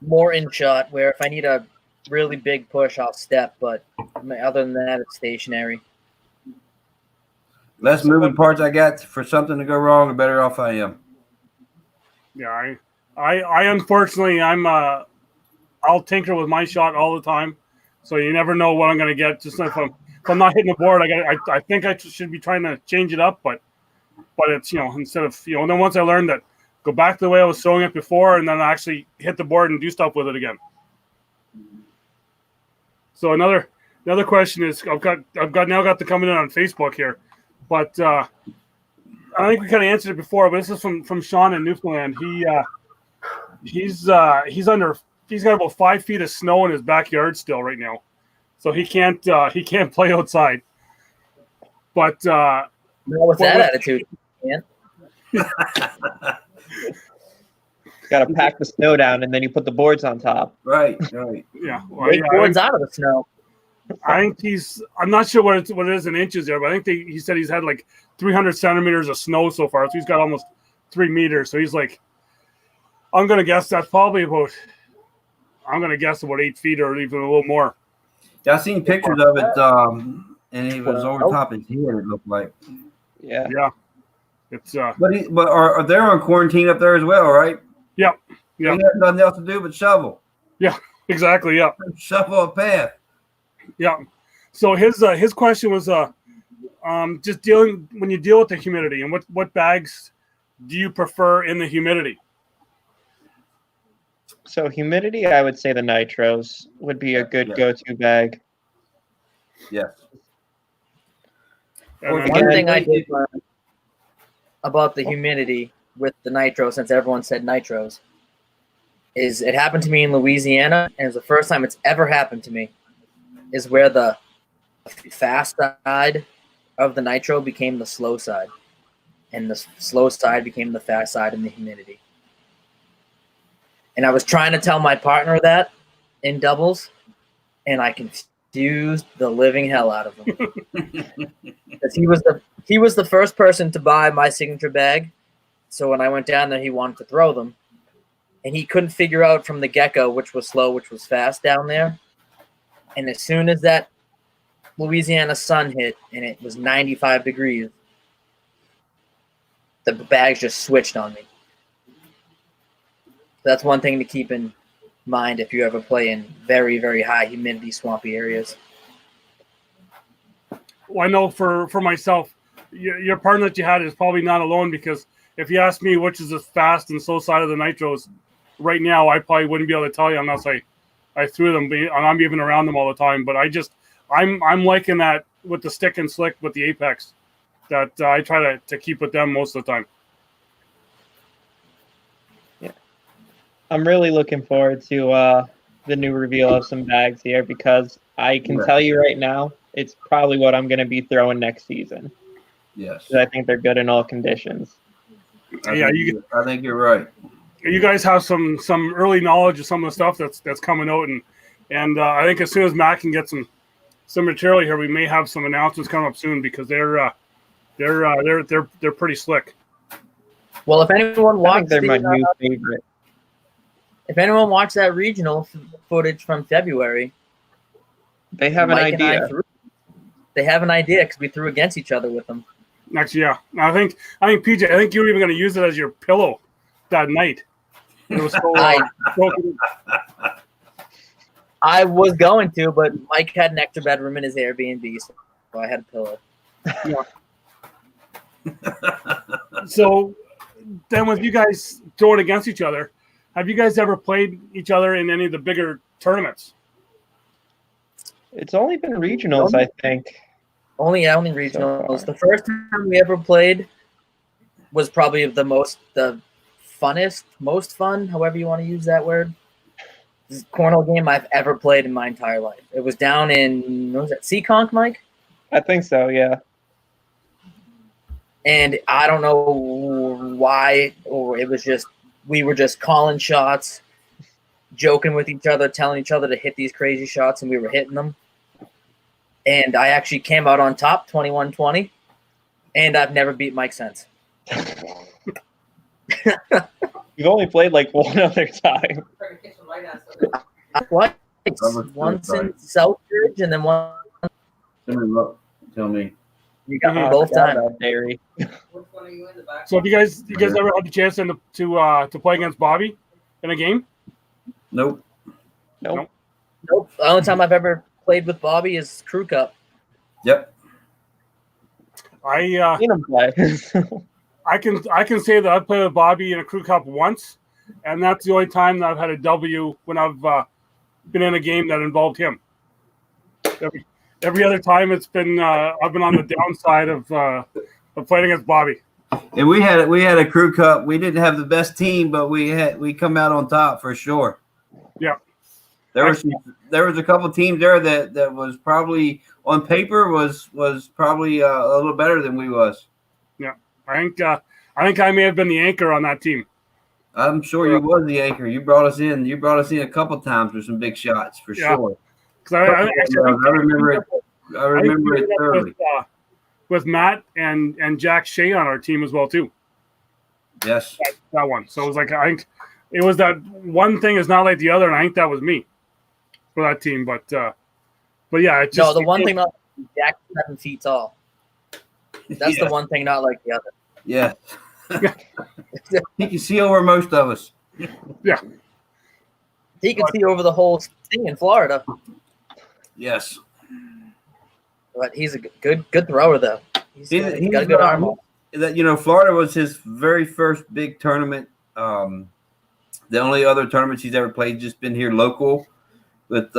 more in shot, where if I need a really big push, I'll step. But other than that, it's stationary. Less moving parts I got for something to go wrong, the better off I am. Yeah, I unfortunately I'll tinker with my shot all the time, so you never know what I'm going to get. Just if I'm not hitting the board, I think I should be trying to change it up, but it's instead of and then once I learned that, go back to the way I was throwing it before, and then actually hit the board and do stuff with it again. So another question is I've got the coming in on Facebook here, but I think we kind of answered it before, but this is from Sean in Newfoundland. He's got about 5 feet of snow in his backyard still right now, so he can't play outside. But with that attitude, man. Got to pack the snow down, and then you put the boards on top. Right. Yeah. Well, Make boards out of the snow. I think I'm not sure what it is in inches there, but I think he said he's had like 300 centimeters of snow so far. So he's got almost 3 meters. So he's like, I'm going to guess that's probably about 8 feet or even a little more. Yeah, I seen pictures of it, and it was over top his head, it looked like. Yeah. Yeah. It's But are they on quarantine up there as well, right? Yeah. They have nothing else to do but shovel. Yeah, exactly. Yeah. Shovel a path. Yeah. So his question was just when you deal with the humidity, and what bags do you prefer in the humidity? So humidity, I would say the nitros would be a good go-to bag. Yes. And One thing I did learn about the humidity with the nitro, since everyone said nitros, is it happened to me in Louisiana, and it's the first time it's ever happened to me, is where the fast side of the nitro became the slow side, and the slow side became the fast side in the humidity. And I was trying to tell my partner that in doubles, and I confused the living hell out of him. Because he was the first person to buy my signature bag. So when I went down there, he wanted to throw them. And he couldn't figure out from the get-go which was slow, which was fast down there. And as soon as that Louisiana sun hit and it was 95 degrees, the bags just switched on me. That's one thing to keep in mind if you ever play in very, very high humidity, swampy areas. Well, I know for myself, your partner that you had is probably not alone, because if you ask me which is the fast and slow side of the nitros right now, I probably wouldn't be able to tell you unless I threw them, and I'm even around them all the time. But I'm liking that with the stick and slick with the Apex, that I try to keep with them most of the time. I'm really looking forward to the new reveal of some bags here, because I can tell you right now, it's probably what I'm going to be throwing next season. Yes. I think they're good in all conditions. I think you're right. You guys have some early knowledge of some of the stuff that's coming out, and I think as soon as Matt can get some material here, we may have some announcements coming up soon, because they're pretty slick. Well, if anyone watched, they're my new favorite. If anyone watched that regional footage from February, they have Mike an idea. They have an idea because we threw against each other with them. Actually, yeah. I think PJ, I think you were even going to use it as your pillow that night. It was so. I was going to, but Mike had an extra bedroom in his Airbnb, so I had a pillow. Yeah. So then, with you guys throwing against each other, have you guys ever played each other in any of the bigger tournaments? It's only been regionals, I think. Only regionals. The first time we ever played was probably the funnest, most fun, however you want to use that word, cornhole game I've ever played in my entire life. It was down in, what was that, Seekonk, Mike? I think so, yeah. And I don't know why, or it was just, we were just calling shots, joking with each other, telling each other to hit these crazy shots, and we were hitting them. And I actually came out on top, 21-20, and I've never beat Mike since. You've only played like one other time. What? Once in Southbridge, and then one. Tell me. You got me both times. Dairy. So have you guys ever had the chance to play against Bobby in a game? Nope. The only time I've ever played with Bobby is Crew Cup. Yep. I can say that I've played with Bobby in a Crew Cup once, and that's the only time that I've had a W when I've been in a game that involved him. Every other time it's been I've been on the downside of playing against Bobby. And we had a Crew Cup. We didn't have the best team, but we come out on top for sure. Yeah. There was a couple of teams there that was probably on paper was probably a little better than we was. Yeah, I I think I may have been the anchor on that team. I'm sure you was the anchor. You brought us in. You brought us in a couple times with some big shots for sure. Because I remember it. I remember it thoroughly. With Matt and Jack Shea on our team as well too. Yes, that one. So it was like I think it was that one thing is not like the other, and I think that was me for that team. But yeah, it just, no. The one thing not Jack 7 feet tall. That's the one thing not like the other. Yeah. He can see over most of us. Yeah. He can see over the whole thing in Florida. Yes. But he's a good thrower, though. He's got a good arm. Florida was his very first big tournament. The only other tournaments he's ever played just been here local. But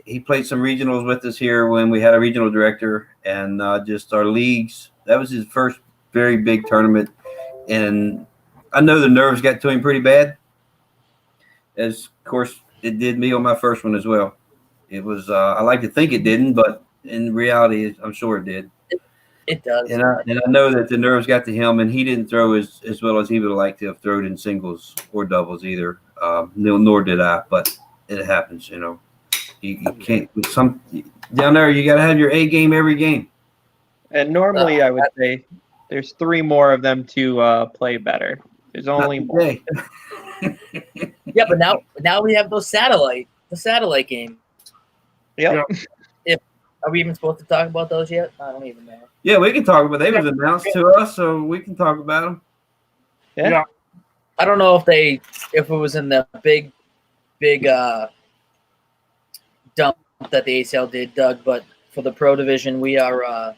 he played some regionals with us here when we had a regional director and just our leagues. That was his first very big tournament. And I know the nerves got to him pretty bad. As, of course, it did me on my first one as well. It was I like to think it didn't, but in reality, I'm sure it did. It does. And I know that the nerves got to him, and he didn't throw as well as he would have liked to have thrown in singles or doubles either. Nor did I, but it happens, You can't down there. You got to have your A game every game. And normally, I would say there's 3 more of them to play better. There's only one. Yeah, but now we have the satellite game. Yep. Are we even supposed to talk about those yet? I don't even know. Yeah, we can talk about. They was announced to us, so we can talk about them. Yeah. I don't know if it was in the big dump that the ACL did, Doug. But for the pro division, we are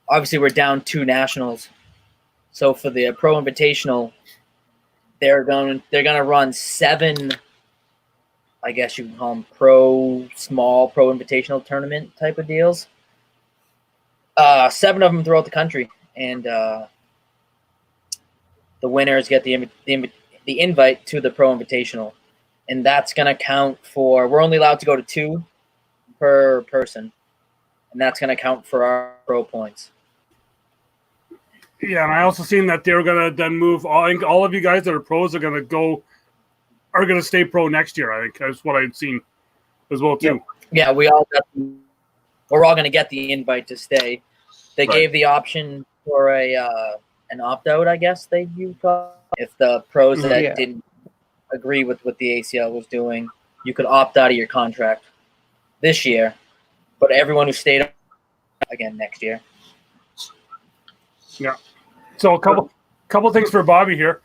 obviously we're down 2 nationals. So for the pro invitational, they're gonna run 7. I guess you can call them small pro invitational tournament type of deals. 7 of them throughout the country, and the winners get the invite to the pro invitational, and that's going to count for. We're only allowed to go to 2 per person, and that's going to count for our pro points. Yeah, and I also seen that they're going to then move. I think all of you guys that are pros are going to stay pro next year. I think that's what I'd seen as well too. Yeah, we're all going to get the invite to stay. They gave the option for an opt out, I guess you call it. If the pros that didn't agree with what the ACL was doing, you could opt out of your contract this year, but everyone who stayed on again next year. Yeah. So a couple things for Bobby here.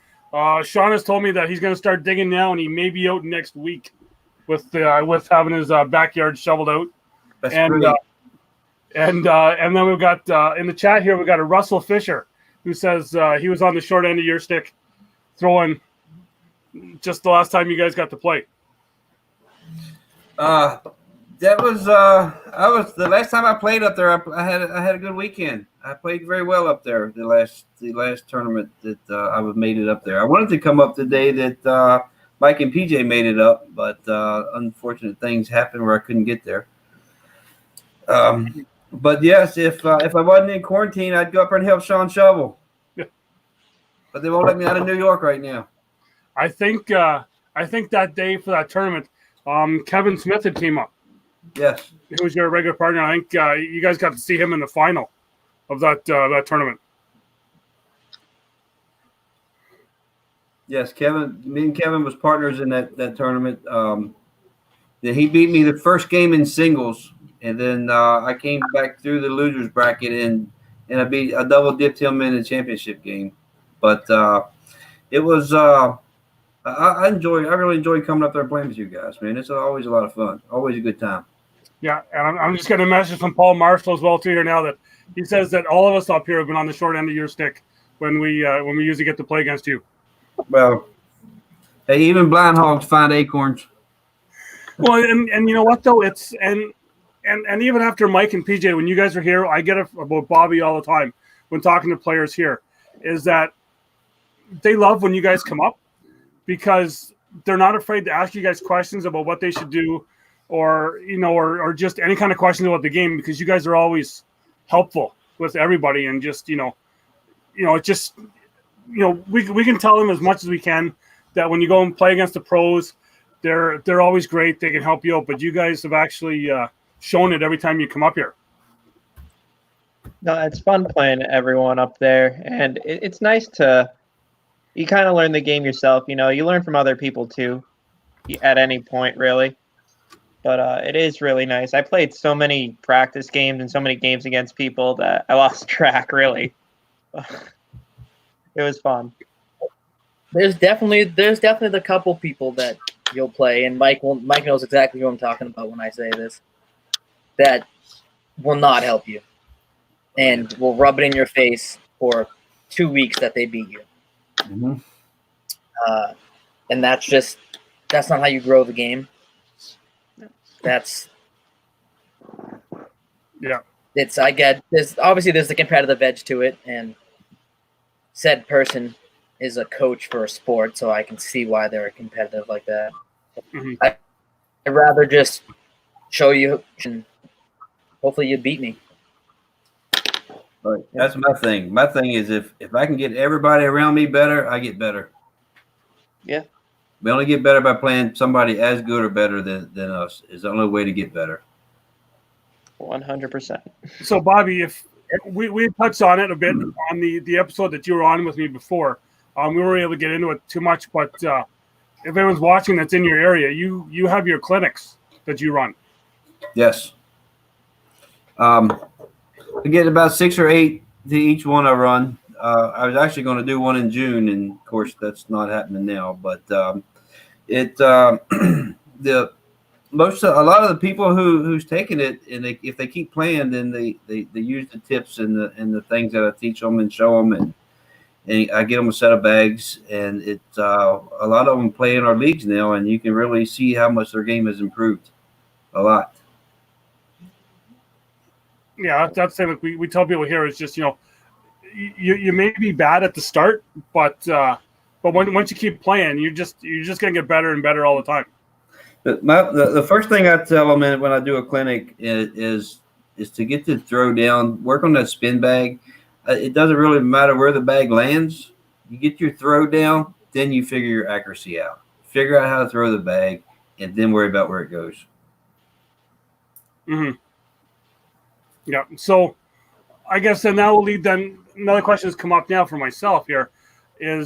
Sean has told me that he's going to start digging now, and he may be out next week with having his backyard shoveled out. That's and great. And then we've got in the chat here we've got a Russell Fisher who says he was on the short end of your stick throwing just the last time you guys got to play. That was I was the last time I played up there. I had a good weekend. I played very well up there the last tournament that I made it up there. I wanted to come up the day that Mike and PJ made it up, but unfortunate things happened where I couldn't get there. But yes, if I wasn't in quarantine, I'd go up there and help Sean shovel. But they won't let me out of New York right now. I think that day for that tournament, Kevin Smith had came up. Yes, he was your regular partner. I think you guys got to see him in the final of that tournament. Yes, me and Kevin was partners in that tournament. He beat me the first game in singles, and then I came back through the losers bracket and I double dipped him in the championship game. But it was I really enjoy coming up there and playing with you guys, man. It's always a lot of fun, always a good time. Yeah, and I'm just getting a message from Paul Marshall as well too here now that he says that all of us up here have been on the short end of your stick when we usually get to play against you. Well, hey, even blind hogs find acorns. Well, and you know what though, it's and even after Mike and PJ, when you guys are here, I get it about Bobby all the time when talking to players here, is that they love when you guys come up because they're not afraid to ask you guys questions about what they should do, or or just any kind of questions about the game, because you guys are always helpful with everybody, and just it just we can tell them as much as we can that when you go and play against the pros, they're always great. They can help you out, but you guys have actually shown it every time you come up here. No, it's fun playing everyone up there, and it's nice to you kind of learn the game yourself. You learn from other people too, at any point really. But it is really nice. I played so many practice games and so many games against people that I lost track. Really, it was fun. There's definitely the couple people that you'll play, and Mike knows exactly who I'm talking about when I say this. That will not help you, and will rub it in your face for 2 weeks that they beat you. Mm-hmm. And that's not how you grow the game. There's the competitive edge to it, and said person is a coach for a sport, so I can see why they're competitive like that. Mm-hmm. I'd rather just show you, and hopefully you beat me. Right. That's my thing. My thing is if I can get everybody around me better, I get better. Yeah. We only get better by playing somebody as good or better than us. Is the only way to get better. 100%. So, Bobby, if we touched on it a bit on the episode that you were on with me before, we weren't able to get into it too much. But if anyone's watching that's in your area, you have your clinics that you run. Yes. I get about 6 or 8 to each one I run. I was actually going to do one in June, and of course that's not happening now. But a lot of the people who's taking it, and if they keep playing, then they use the tips and the things that I teach them and show them, and I get them a set of bags, and it's a lot of them play in our leagues now, and you can really see how much their game has improved a lot. Yeah, that's the thing. Like we tell people here is just you may be bad at the start, but once you keep playing, you're just gonna get better and better all the time. The first thing I tell them when I do a clinic is to get the throw down, work on that spin bag. It doesn't really matter where the bag lands. You get your throw down, then you figure your accuracy out. Figure out how to throw the bag, and then worry about where it goes. Mm-hmm. Yeah. So I guess then that will lead. Then another question has come up now for myself here. Do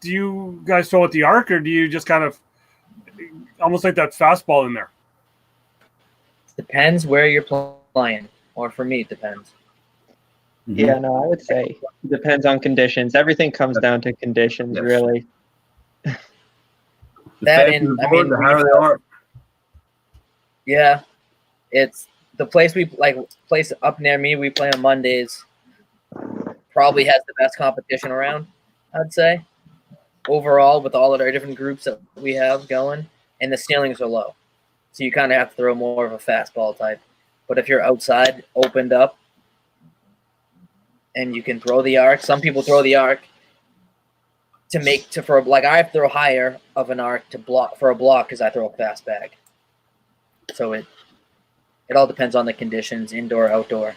you guys throw at the arc, or do you just kind of almost like that fastball in there? Depends where you're playing, or for me, it depends. Mm-hmm. Yeah, no, I would say it depends on conditions. Everything comes down to conditions, Yes. really. The That faster and the I board, mean, the higher they are. Yeah, it's the place place up near me. We play on Mondays. Probably has the best competition around, I'd say. Overall, with all of our different groups that we have going, and the ceilings are low, so you kind of have to throw more of a fastball type. But if you're outside, opened up, and you can throw the arc, some people throw the arc I throw higher of an arc to block for a block because I throw a fast bag. So it all depends on the conditions, indoor, outdoor.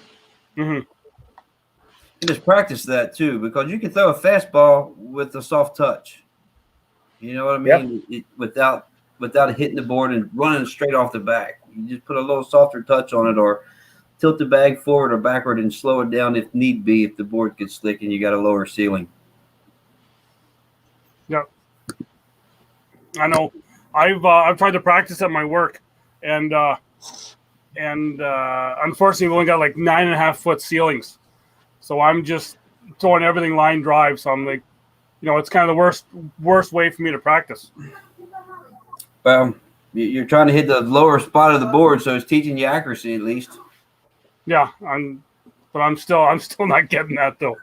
Mm-hmm. You just practice that too, because you can throw a fastball with a soft touch. You know what I mean? Yep. Without hitting the board and running straight off the back. You just put a little softer touch on it, or tilt the bag forward or backward and slow it down if need be. If the board gets slick and you got a lower ceiling. Yep. I know. I've tried to practice at my work, and unfortunately, we've only got like 9.5 foot ceilings, so I'm just throwing everything line drive. So I'm like, it's kind of the worst way for me to practice. Well, you're trying to hit the lower spot of the board, so it's teaching you accuracy at least. Yeah, but I'm still not getting that though.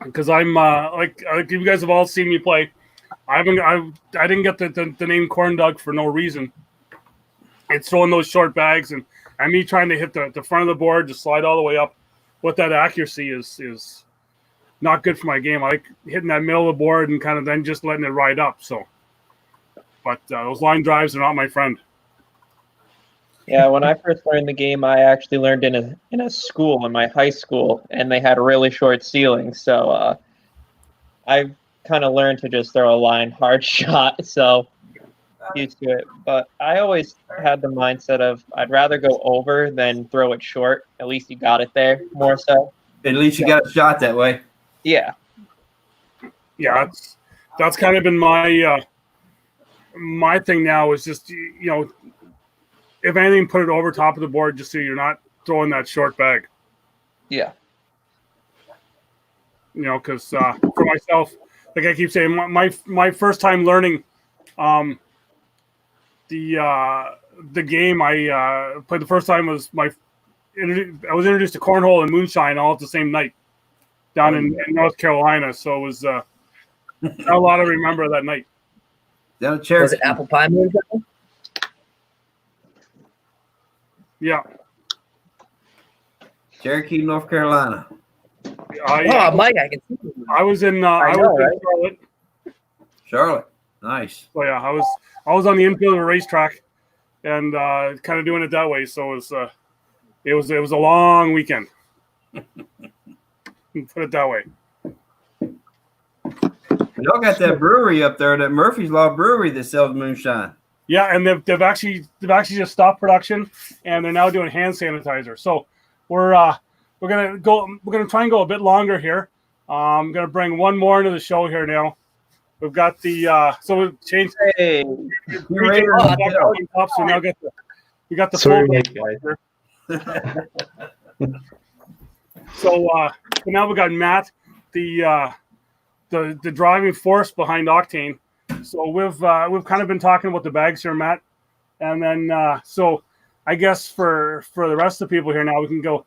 Because I'm like you guys have all seen me play. I didn't get the name Corn Dog for no reason. It's throwing those short bags and me trying to hit the front of the board to slide all the way up with that accuracy is not good for my game. I like hitting that middle of the board and kind of then just letting it ride up. So, but those line drives are not my friend. Yeah, when I first learned the game, I actually learned in a school in my high school, and they had really short ceilings. So I kind of learned to just throw a line hard shot. So used to it. But I always had the mindset of I'd rather go over than throw it short. At least you got it there more so. At least you got a shot that way. Yeah. Yeah, that's kind of been my thing now is just if anything, put it over top of the board just so you're not throwing that short bag. Yeah. Because for myself, like I keep saying, my first time learning the game I played the first time was I was introduced to Cornhole and Moonshine all at the same night down in North Carolina. So it was a lot to remember that night. Down at Cherokee. Was it apple pie moonshine? Yeah. Cherokee, North Carolina. Oh, Mike, I can see you. I was in I know, right? Charlotte. Charlotte. Nice. So yeah, I was on the infield of a racetrack and kind of doing it that way. So it was a long weekend. Put it that way. Y'all got that brewery up there, that Murphy's Law Brewery that sells moonshine. Yeah, and they've actually just stopped production and they're now doing hand sanitizer. So we're gonna try and go a bit longer here. I'm gonna bring one more into the show here now. We've got the so we've changed. Hey. So now we got the Sorry, full Mike, guys. So now we got Matt, the driving force behind Oktane. So we've kind of been talking about the bags here, Matt, and then so I guess for the rest of the people here now we can go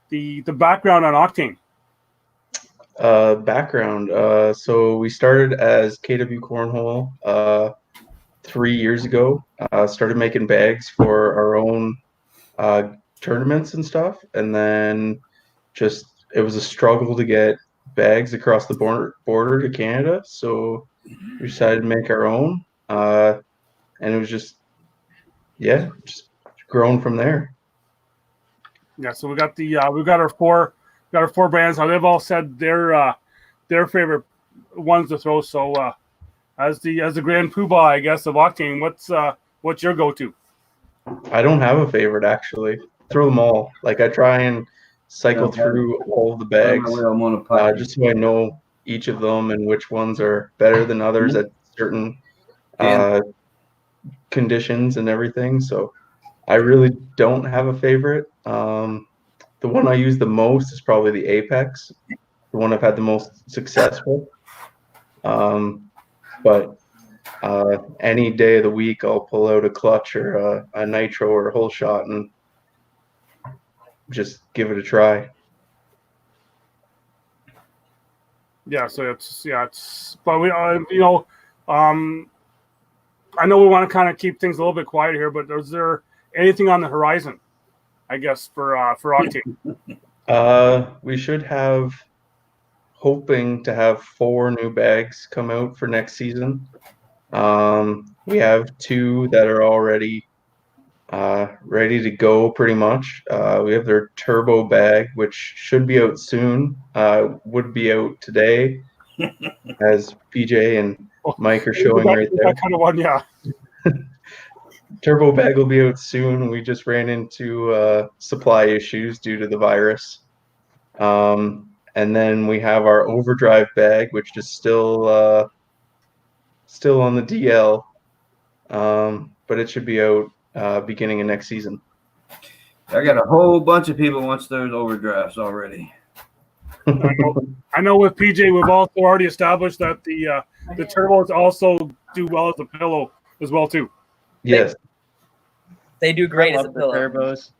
the background on Oktane. Background. So we started as KW Cornhole 3 years ago. Started making bags for our own tournaments and stuff, and then it was a struggle to get bags across the border to Canada. So we decided to make our own, and it was just grown from there. Yeah, so we got our four brands. Now they've all said their favorite ones to throw. So as the grand poobah, I guess, of Oktane, what's your go-to? I don't have a favorite actually. Throw them all. Like I try and cycle through all the bags, just so I know each of them and which ones are better than others at certain conditions and everything. So I really don't have a favorite. The one I use the most is probably the Apex, the one I've had the most success with. But any day of the week, I'll pull out a clutch or a nitro or a whole shot and just give it a try. Yeah, so but we I know we want to kind of keep things a little bit quiet here, but is there anything on the horizon, I guess, for Oktane? We should hoping to have 4 new bags come out for next season. We have 2 that are already ready to go pretty much. We have their turbo bag, which should be out soon. Would be out today, as PJ and Mike are showing right there. That kind of one, yeah. Turbo bag will be out soon. We just ran into supply issues due to the virus. And then we have our overdrive bag, which is still on the DL, but it should be out beginning of next season. I got a whole bunch of people wants those overdrives already. I know with PJ, we've also already established that the turbos also do well as a pillow as well too. Yes. They do great as a the pillow. turbos.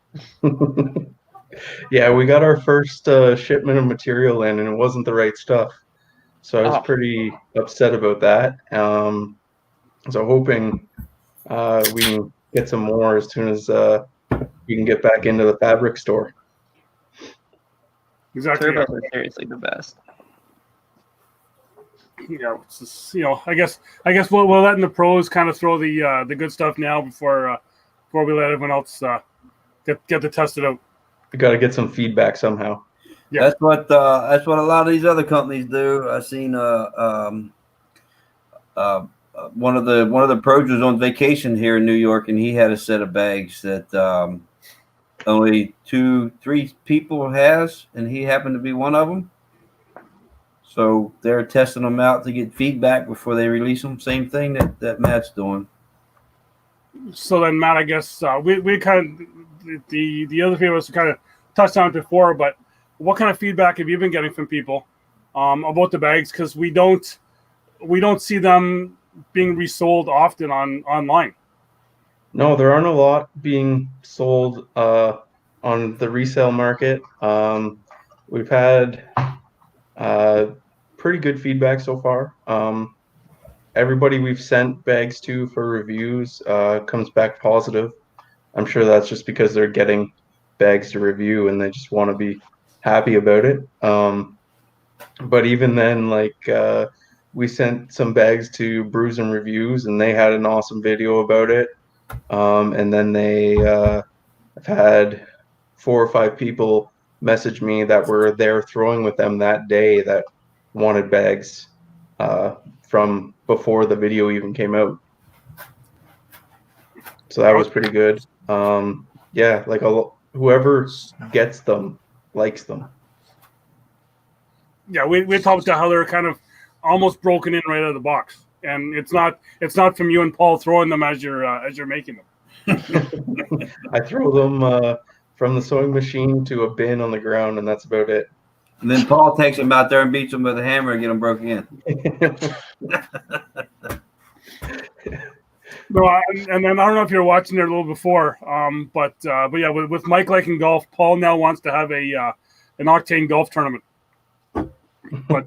Yeah, we got our first shipment of material in, and it wasn't the right stuff. So I was pretty upset about that. So hoping we can get some more as soon as we can get back into the fabric store. Exactly. Turbos are seriously the best. It's just, I guess we'll let the pros kind of throw the good stuff now before we let everyone else get to test it out. We got to get some feedback somehow. Yeah. That's what a lot of these other companies do. I seen one of the pros was on vacation here in New York, and he had a set of bags that only 2-3 people has, and he happened to be one of them. So they're testing them out to get feedback before they release them. Same thing that Matt's doing. So then, Matt, I guess we kind of the other people kind of touched on it before, but what kind of feedback have you been getting from people about the bags? Because we don't see them being resold often online. No, there aren't a lot being sold on the resale market. We've had pretty good feedback so far. Everybody we've sent bags to for reviews comes back positive. I'm sure that's just because they're getting bags to review and they just want to be happy about it. But even then, we sent some bags to Brews and Reviews, and they had an awesome video about it. And then they have had 4 or 5 people message me that were there throwing with them that day that wanted bags from before the video even came out. So that was pretty good. Yeah, whoever gets them likes them. Yeah, we talked about how they're kind of almost broken in right out of the box, and it's not from you and Paul throwing them as you're making them. I throw them from the sewing machine to a bin on the ground, and that's about it. And then Paul takes them out there and beats them with a hammer and get them broken in. No, and then I don't know if you're watching it a little before, but yeah, with Mike liking golf, Paul now wants to have an Oktane golf tournament. But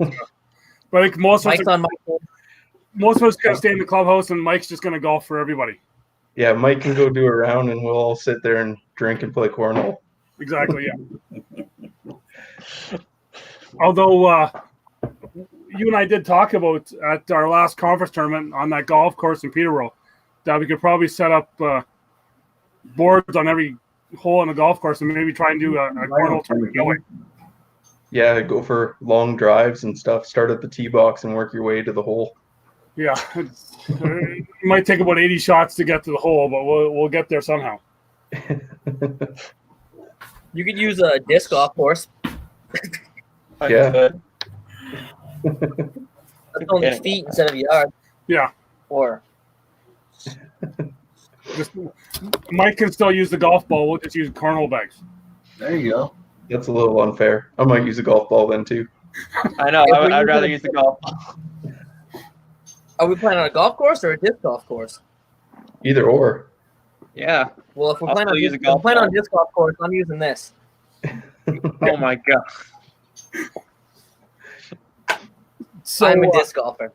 I think most of us gonna stay in the clubhouse, and Mike's just gonna golf for everybody. Yeah, Mike can go do a round, and we'll all sit there and drink and play cornhole. Exactly. Yeah. Although you and I did talk about at our last conference tournament on that golf course in Peterborough that we could probably set up boards on every hole on the golf course and maybe try and do a cornhole tournament that way. Yeah, go for long drives and stuff. Start at the tee box and work your way to the hole. Yeah, it might take about 80 shots to get to the hole, but we'll get there somehow. You could use a disc golf course. Yeah. That's only feet instead of yards. Yeah. Or just Mike can still use the golf ball. We'll just use cornhole bags. There you go. That's a little unfair. I might use a golf ball then too. I know. I'd rather use the golf ball. Are we playing on a golf course or a disc golf course? Either or. Yeah. Well, if we're playing on disc golf course, I'm using this. Oh my god. So I'm a disc golfer.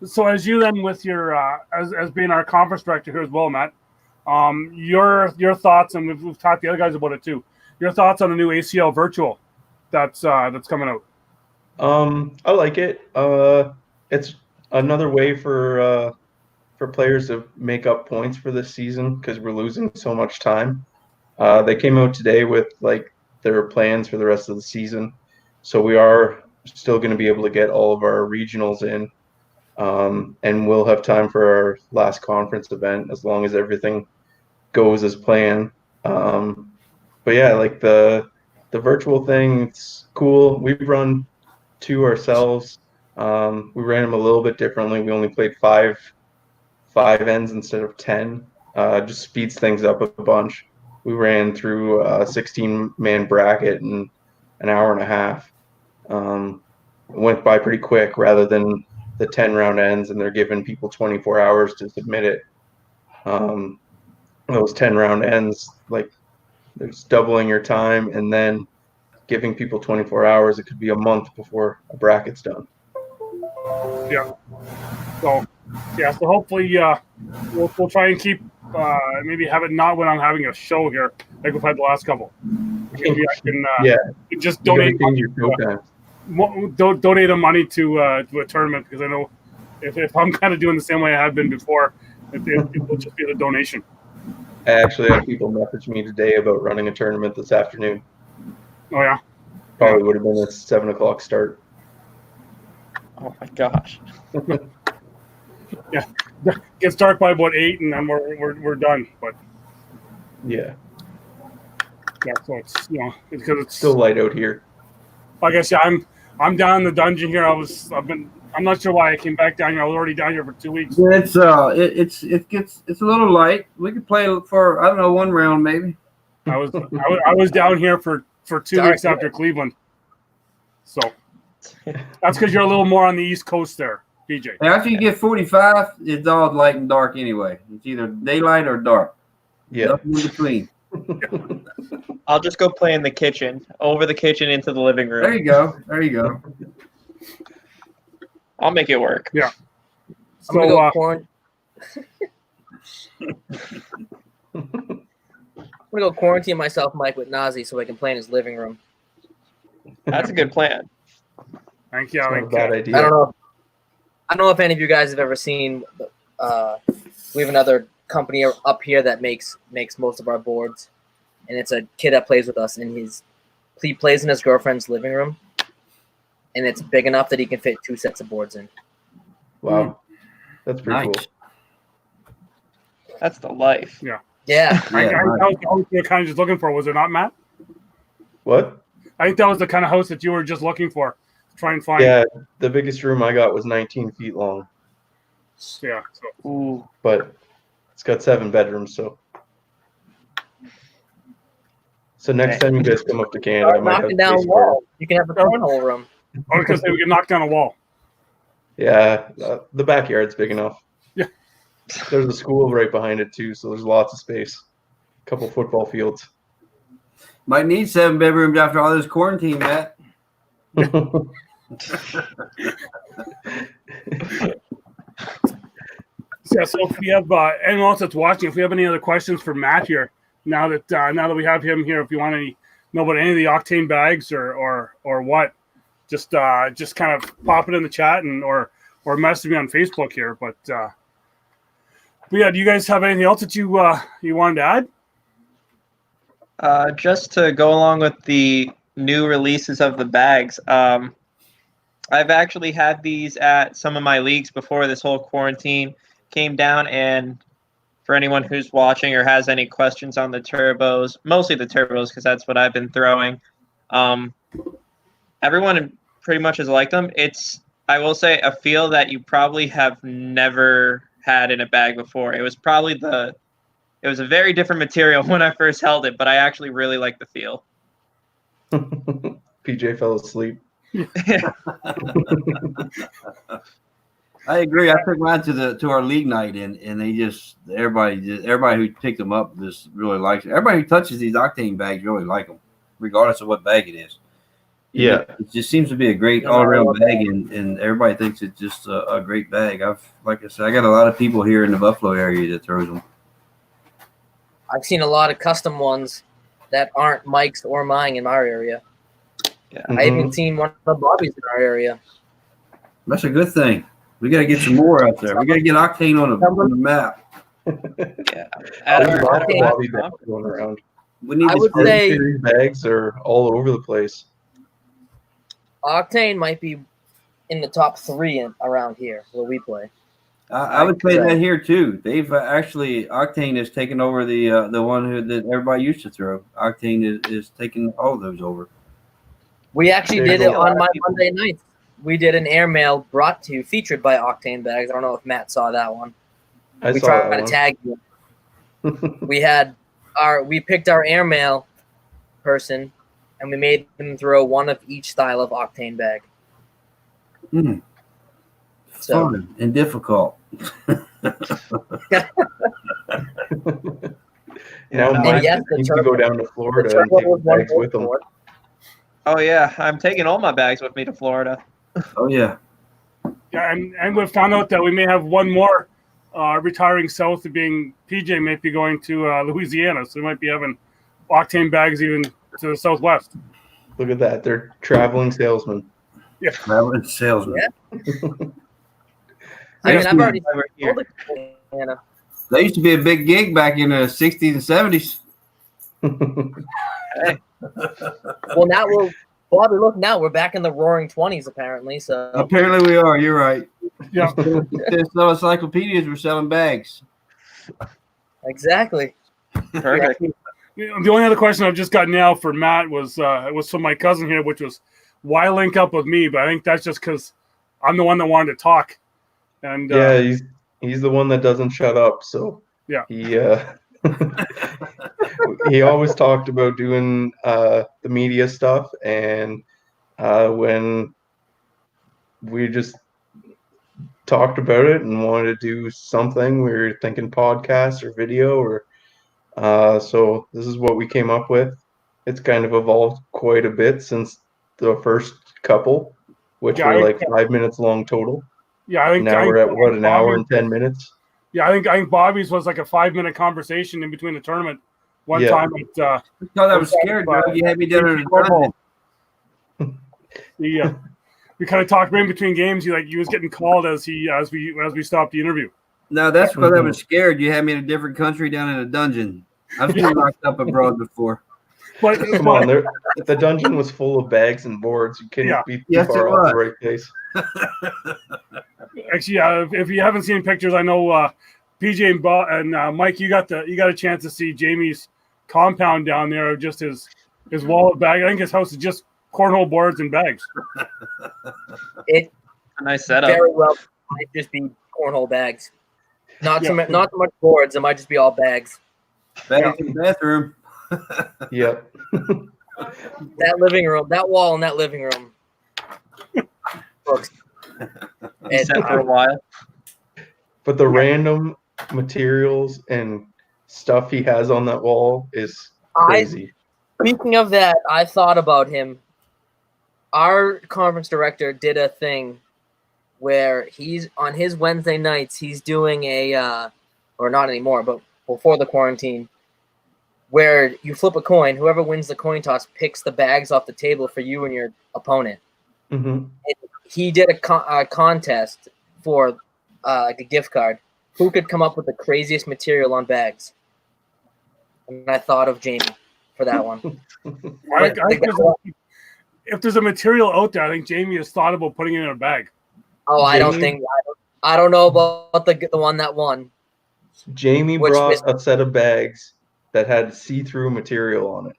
So as you then with your as being our conference director here as well, Matt, your thoughts, and we've talked to the other guys about it too. Your thoughts on the new ACL virtual that's coming out? I like it. It's another way for players to make up points for this season because we're losing so much time. They came out today with their plans for the rest of the season, so we are still going to be able to get all of our regionals in, and we'll have time for our last conference event as long as everything goes as planned. But yeah, the virtual thing, it's cool. We've run 2 ourselves. We ran them a little bit differently. We only played 5 ends instead of 10. Just speeds things up a bunch. We ran through a 16-man bracket in an hour and a half. It went by pretty quick rather than the 10-round ends, and they're giving people 24 hours to submit it. Those 10-round ends, there's doubling your time and then giving people 24 hours. It could be a month before a bracket's done. Yeah. So hopefully we'll try and keep maybe have it not when I'm having a show here like we've had the last couple. Maybe I can just donate money donate money to a tournament, because I know if I'm kind of doing the same way I have been before, it will just be the donation. I actually had people message me today about running a tournament this afternoon. Oh yeah. Probably would have been a 7:00 start. Oh my gosh. Gets dark by about 8, and then we're done. But Yeah, yeah, so it's because it's still light out here. like I said, I'm down in the dungeon here. I'm not sure why I came back down here. I was already down here for 2 weeks. Yeah, it's a little light. We could play for, I don't know, 1 round maybe. I was down here for 2 weeks after Cleveland. So that's because you're a little more on the East Coast there, PJ. After you get 45, it's all light and dark anyway. It's either daylight or dark. Yeah. Nothing in between. I'll just go play in the kitchen, over the kitchen into the living room. There you go. There you go. I'll make it work. Yeah. I'm gonna go quarantine myself, Mike, with Nazi, so I can play in his living room. That's a good plan. Thank you. It's not a Thank bad you. idea. I don't know if any of you guys have ever seen. We have another company up here that makes most of our boards, and it's a kid that plays with us, and he plays in his girlfriend's living room, and it's big enough that he can fit 2 sets of boards in. Wow, that's pretty Nice. cool. That's the life. Yeah, I that was the house you were kind of just looking for, was it not, Matt? What? I think that was the kind of house that you were just looking for. Try and find. Yeah, the biggest room I got was 19 feet long, Yeah. So Ooh. but it's got 7 bedrooms. So next time you guys come up to Canada, I start might have knocking down space for walls. You can have a cornhole room. I was gonna say we could knock down a wall. Yeah, the backyard's big enough. Yeah. There's a school right behind it too, so there's lots of space. A couple football fields. Might need 7 bedrooms after all this quarantine, Matt. Yeah, so if we have anyone else that's watching, if we have any other questions for Matt here, now that we have him here, if you want to know about any of the Oktane bags or what, just kind of pop it in the chat or message me on Facebook here. But yeah, do you guys have anything else that you wanted to add? Just to go along with the new releases of the bags, I've actually had these at some of my leagues before this whole quarantine came down, and for anyone who's watching or has any questions on the turbos, mostly the turbos because that's what I've been throwing, everyone pretty much has liked them. It's, I will say, a feel that you probably have never had in a bag before. It was a very different material when I first held it, but I actually really like the feel. PJ fell asleep. I agree. I took mine to our league night, and everybody who picked them up just really likes it. Everybody who touches these Oktane bags really like them, regardless of what bag it is. Yeah, it just seems to be a great all-around bag, and everybody thinks it's just a great bag. Like I said, I got a lot of people here in the Buffalo area that throws them. I've seen a lot of custom ones that aren't Mike's or mine in our area. Yeah. I even seen one of Bobby's in our area. That's a good thing. We got to get some more out there. We got to get Oktane on the map. Yeah. There's lots of Oktane- Bobby bags going around. We need I to would start- say- Series bags are all over the place. Oktane might be in the top 3 around here where we play. I would say that here too. They've actually Oktane has taken over the one that everybody used to throw. Oktane is taking all of those over. We actually There you did it go. on my Monday nights. We did an airmail featured by Oktane Bags. I don't know if Matt saw that one. I We saw tried to that tag you. one. We picked our airmail person, and we made them throw one of each style of Oktane bag. So Fun and difficult. Now And Mike yes, the needs to turbo- go down to the Florida and turbo take was the one bags with him. board. Oh yeah, I'm taking all my bags with me to Florida. Oh yeah. Yeah, and we found out that we may have one more retiring south of being PJ may be going to Louisiana, so we might be having Oktane bags even to the southwest. Look at that. They're traveling salesmen. Traveling salesman. I mean, I've already Over here. sold it to Louisiana. They used to be a big gig back in the 60s and 70s. Hey, Well, now Bobby, look, now we're back in the roaring 20s, apparently. So Apparently we are. You're right. Yeah. Instead of selling encyclopedias, we're selling bags. exactly. perfect. The only other question I've just got now for Matt was from my cousin here, which was why link up with me? But I think that's just because I'm the one that wanted to talk. And Yeah, he's the one that doesn't shut up. So Yeah. he always talked about doing the media stuff, and when we just talked about it and wanted to do something, we were thinking podcast or video, or so this is what we came up with. It's kind of evolved quite a bit since the first couple, which Yeah, were like 5 minutes long total. I think Now we're at what, an hour and 10 minutes? Yeah, I think Bobby's was like a 5-minute conversation in between the tournament. One Yeah. time at Because I was scared, Doug. You had me down in the dungeon. we kind of talked right in between games. He was getting called as we stopped the interview. No, that's because I was scared. You had me in a different country down in a dungeon. I've been locked up abroad before. But Come on, the dungeon was full of bags and boards. You couldn't be too far off the right place. Actually, if you haven't seen pictures, I know PJ and Mike, you got a chance to see Jamie's compound down there, just his wallet bag. I think his house is just cornhole boards and bags. It A nice setup. very well might just be cornhole bags. Not so much boards. It might just be all bags. Bags in the bathroom. Yep. That living room, that wall in that living room. Books. He set for a while. But the random materials and stuff he has on that wall is crazy. Speaking of that, I thought about him. Our conference director did a thing where he's on his Wednesday nights, he's doing a, or not anymore, but before the quarantine, where you flip a coin. Whoever wins the coin toss picks the bags off the table for you and your opponent. Mm-hmm. And he did a contest for like a gift card. Who could come up with the craziest material on bags? And I thought of Jamie for that one. I think if there's a material out there, I think Jamie has thought about putting it in a bag. Oh, I don't know about the one that won. Jamie brought a set of bags that had see-through material on it.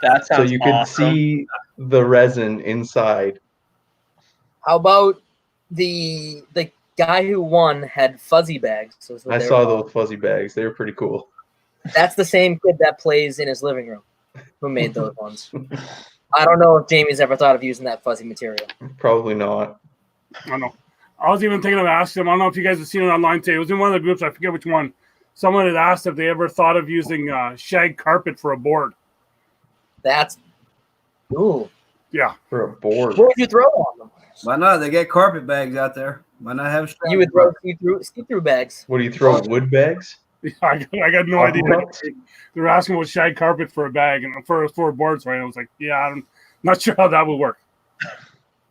That sounds so you could awesome. see the resin inside. How about the guy who won had fuzzy bags? I saw those fuzzy bags. They were pretty cool. That's the same kid that plays in his living room who made those ones. I don't know if Jamie's ever thought of using that fuzzy material. Probably not. I don't know. I was even thinking of asking him. I don't know if you guys have seen it online today. It was in one of the groups. I forget which one. Someone had asked if they ever thought of using shag carpet for a board. That's Yeah. For a board. What would you throw on them? Why not? They got carpet bags out there. Why not have You would throw see-through bags. What do you throw? Wood bags? I got no idea. They were asking about shag carpet for a bag and for a board. So I was like, yeah, I'm not sure how that would work.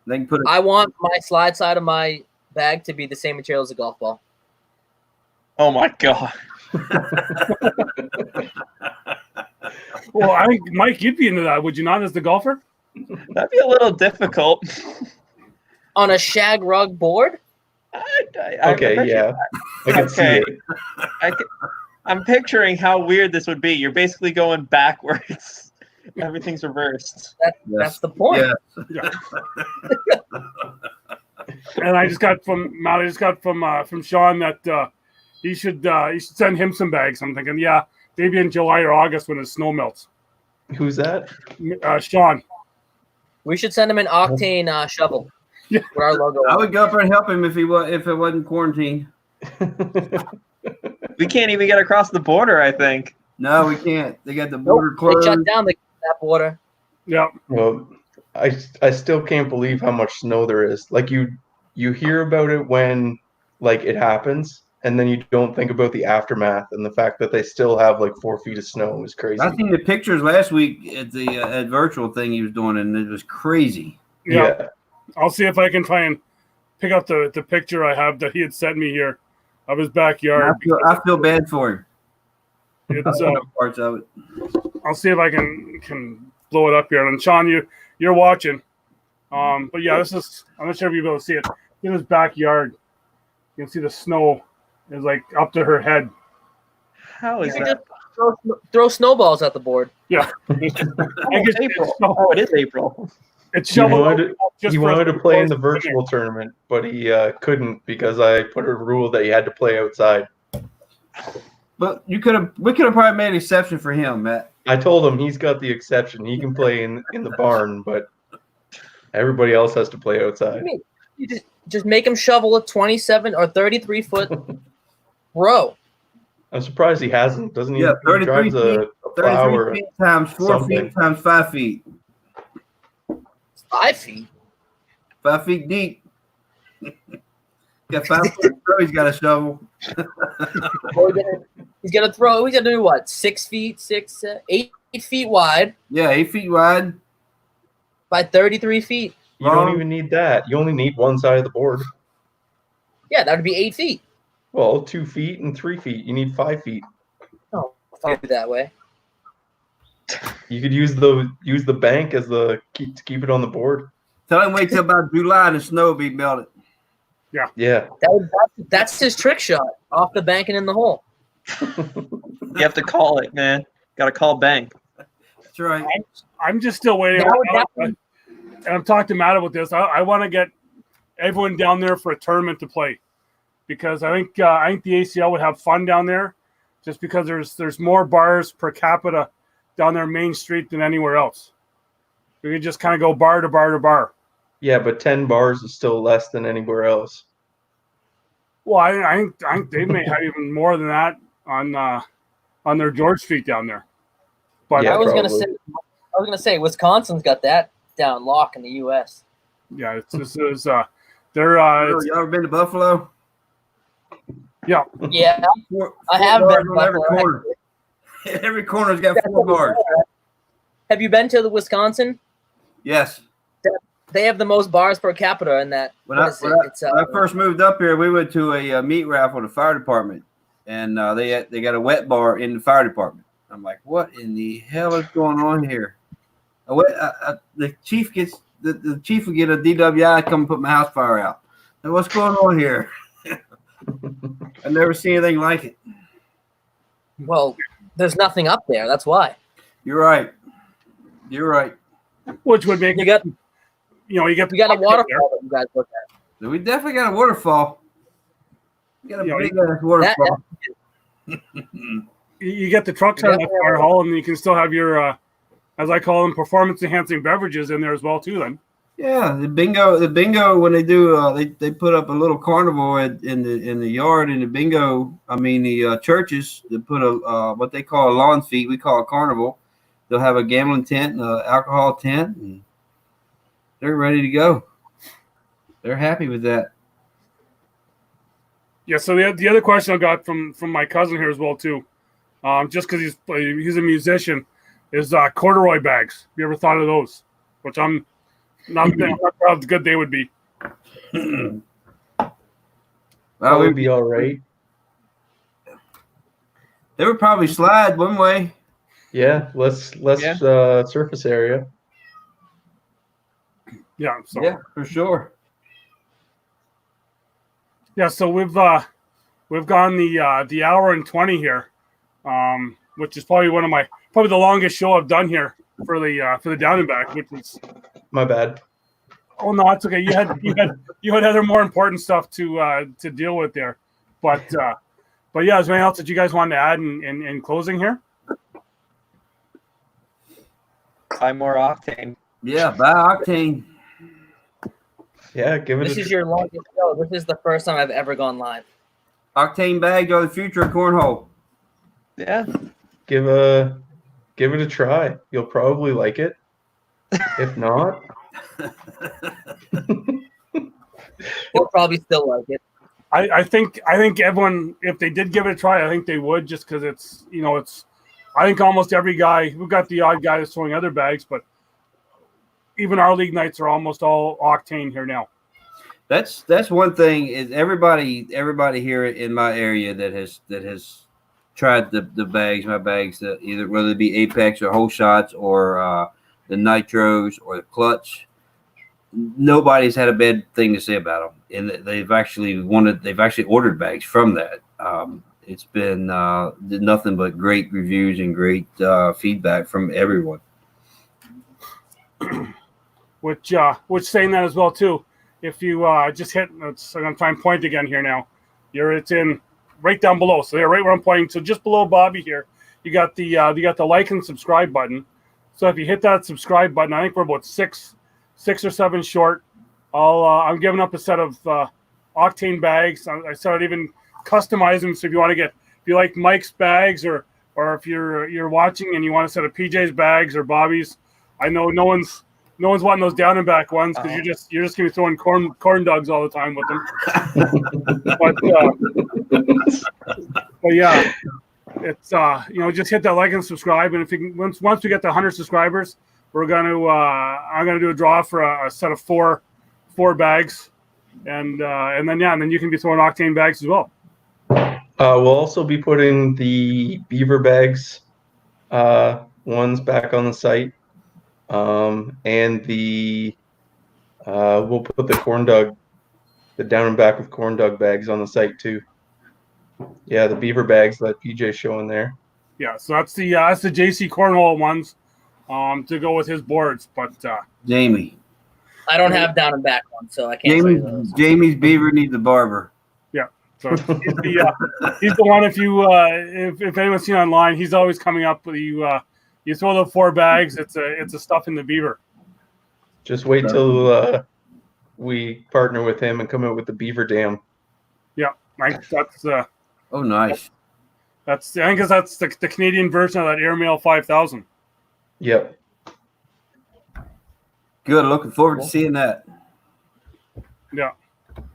They can put it. I want my slide side of my bag to be the same material as a golf ball. Oh my god. Well, I think Mike, you'd be into that, would you not, as the golfer? That'd be a little difficult. On a shag rug board? Okay, yeah. I can see it. I'm picturing how weird this would be. You're basically going backwards. Everything's reversed. That's the point. Yeah. And I just got from Sean that he should send him some bags. I'm thinking, yeah, maybe in July or August when his snow melts. Who's that? Sean. We should send him an Oktane shovel. Yeah. With our logo. I would go up and help him if it wasn't quarantine. We can't even get across the border, I think. No, we can't. They got the border closed. They shut down that border. Yeah. Well, I still can't believe how much snow there is. Like you hear about it when like it happens, and then you don't think about the aftermath, and the fact that they still have like 4 feet of snow is crazy. I seen the pictures last week at the at virtual thing he was doing, and it was crazy. Yeah. I'll see if I can try and pick up the picture I have that he had sent me here of his backyard. I feel bad for him. It's Parts of it. I'll see if I can blow it up here. And Sean, you're watching. But yeah, this is, I'm not sure if you'll be able to see it. In his backyard, you can see the snow is like up to her head. How is You that? just throw snowballs at the board. Yeah. It's April. Oh, it is April. It's He shoveled wanted, out just he for us wanted to play in the there. virtual tournament, but he couldn't because I put a rule that he had to play outside. But we could have probably made an exception for him, Matt. I told him he's got the exception. He can play in the barn, but everybody else has to play outside. You just make him shovel a 27 or 33 foot row. I'm surprised he hasn't. Doesn't he? Yeah, He 33 drives a plow 33 or feet times 4 something. feet times 5 feet. 5 feet. 5 feet deep. Got 5 foot. He's got a shovel. He's gonna throw. He's gonna do what? 6 feet, 8 feet wide Yeah, 8 feet wide. by 33 feet. You don't even need that. You only need one side of the board. Yeah, that would be 8 feet. Well, 2 feet and 3 feet. You need 5 feet. Oh, if I do that way. You could use the bank as to keep it on the board. Tell him wait till about July and the snow will be melted. Yeah. That's his trick shot off the bank and in the hole. You have to call it, man. Got to call bank. That's right. I'm just still waiting. And I'm talking to Matt about this. I want to get everyone down there for a tournament to play, because I think the ACL would have fun down there, just because there's more bars per capita down there Main Street than anywhere else. We could just kind of go bar to bar to bar. Yeah, but 10 bars is still less than anywhere else. Well, I think they may have even more than that on their George Street down there. But Yeah, I was probably. gonna say Wisconsin's got that down lock in the U.S. yeah, they're Y'all ever been to Buffalo? Yeah, Four I have bars been to on every Buffalo. corner. Every corner's got 4 bars. Have you been to the Wisconsin? Yes. They have the most bars per capita in that. When what I, is when, it? I, It's, when I first moved up here, we went to a meat raffle in the fire department, and they got a wet bar in the fire department. I'm like, what in the hell is going on here? The chief the chief would get a DWI come put my house fire out. And what's going on here? I've never seen anything like it. well, there's nothing up there. That's why. You're right. You're right. which would make You got you get we got a the- waterfall that you guys look at. We definitely got a waterfall. We got a Yeah, big ass waterfall. You get the trucks out of that fire hall, and you can still have your, as I call them, performance enhancing beverages in there as well too. Then Yeah, the bingo when they do they put up a little carnival in the yard in the bingo. I mean the churches, they put a what they call a lawn feat. We call a carnival. They'll have a gambling tent, and an alcohol tent, and they're ready to go. They're happy with that. yeah. So the other question I got from my cousin here as well too, just because he's a musician, is corduroy bags. Have you ever thought of those? Which I'm not proud of how good they would be. That Well, would be all right. they would probably slide one way. Yeah, less Yeah. surface area. Yeah. So Yeah, for sure. yeah. So we've gone the hour and 20 here, which is probably probably the longest show I've done here for the down and back, which is. My bad. Oh no, it's okay. You had other more important stuff to deal with there, but yeah, is there anything else that you guys wanted to add in closing here? Buy more Octane. Yeah, buy Octane. Yeah, give it This a is your longest show. This is the first time I've ever gone live. Octane bags are the future of cornhole. Yeah. give it a try. You'll probably like it. If not, We'll probably still like it. I think everyone, if they did give it a try, I think they would, just because it's I think almost every guy, we've got the odd guy that's throwing other bags, but even our league nights are almost all Octane here now. That's one thing is everybody here in my area that has tried the bags, my bags, either whether it be Apex or whole shots or the nitros or the clutch. Nobody's had a bad thing to say about them, and they've actually ordered bags from that. It's been nothing but great reviews and great feedback from everyone. Which saying that as well too. If you just hit, I'm gonna try and point again here now. It's in right down below. So they're right where I'm pointing. So just below Bobby here, you got the like and subscribe button. So if you hit that subscribe button, I think we're about six or seven short. I'm giving up a set of Oktane bags. I said I'd even customize them. So if you like Mike's bags or if you're watching and you want a set of PJ's bags or Bobby's, I know no one's wanting those down and back ones because you're just gonna be throwing corn dogs all the time with them. but yeah, it's just hit that like and subscribe, and if you can, once we get to 100 subscribers, I'm gonna do a draw for a set of four bags, and then you can be throwing Oktane bags as well. We'll also be putting the beaver bags ones back on the site. And we'll put the down and back with corn dog bags on the site too. Yeah, the beaver bags that PJ's showing there. Yeah, so that's the JC Cornhole ones to go with his boards. But Jamie, I don't have down and back ones, so I can't say those. Jamie's beaver needs a barber. Yeah, so he's the one. If anyone's seen online, he's always coming up with you. You throw the 4 bags. It's a stuff in the beaver. Just wait till we partner with him and come out with the beaver dam. Yeah, that's. Oh, nice. I think that's the Canadian version of that Airmail 5000. Yep. Good. Looking forward to seeing that. Yeah.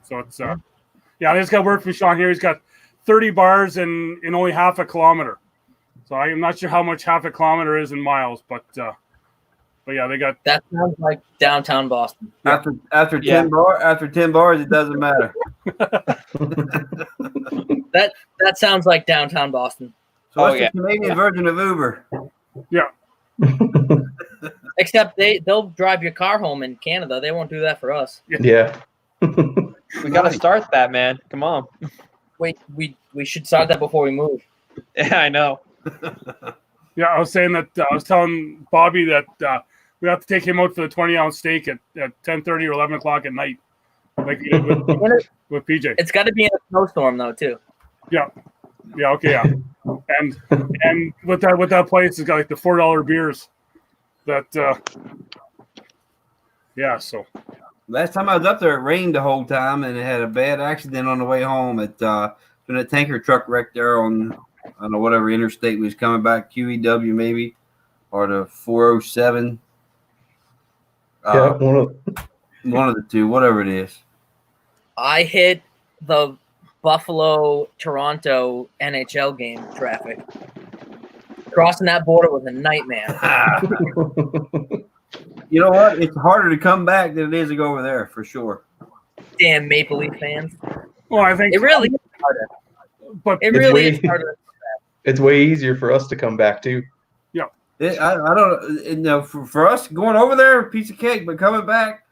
So it's I just got word from Sean here. He's got 30 bars in only half a kilometer. So I'm not sure how much half a kilometer is in miles, but yeah, they got. That sounds like downtown Boston. After 10 bars, it doesn't matter. That sounds like downtown Boston. So what's the Canadian version of Uber? Yeah. Except they'll drive your car home in Canada. They won't do that for us. Yeah. We got to start that, man. Come on. Wait, we should start that before we move. Yeah, I know. Yeah, I was saying that I was telling Bobby that we have to take him out for the 20-ounce steak at 10:30 or 11 o'clock at night, like we did with PJ. It's got to be in a snowstorm though, too. Yeah. Yeah. Okay. Yeah. And with that place, it's got like the $4 beers. That. Yeah. So. Last time I was up there, it rained the whole time, and it had a bad accident on the way home. When a tanker truck wrecked there on, I don't know, whatever interstate was coming back, QEW maybe, or the 407. Yeah, one of the two, whatever it is. I hit the Buffalo-Toronto NHL game traffic. Crossing that border was a nightmare. You know what? It's harder to come back than it is to go over there, for sure. Damn Maple Leaf fans. Well, I think it really is harder. But it really is harder. It's way easier for us to come back too. Yeah. I don't for us going over there, a piece of cake, but coming back.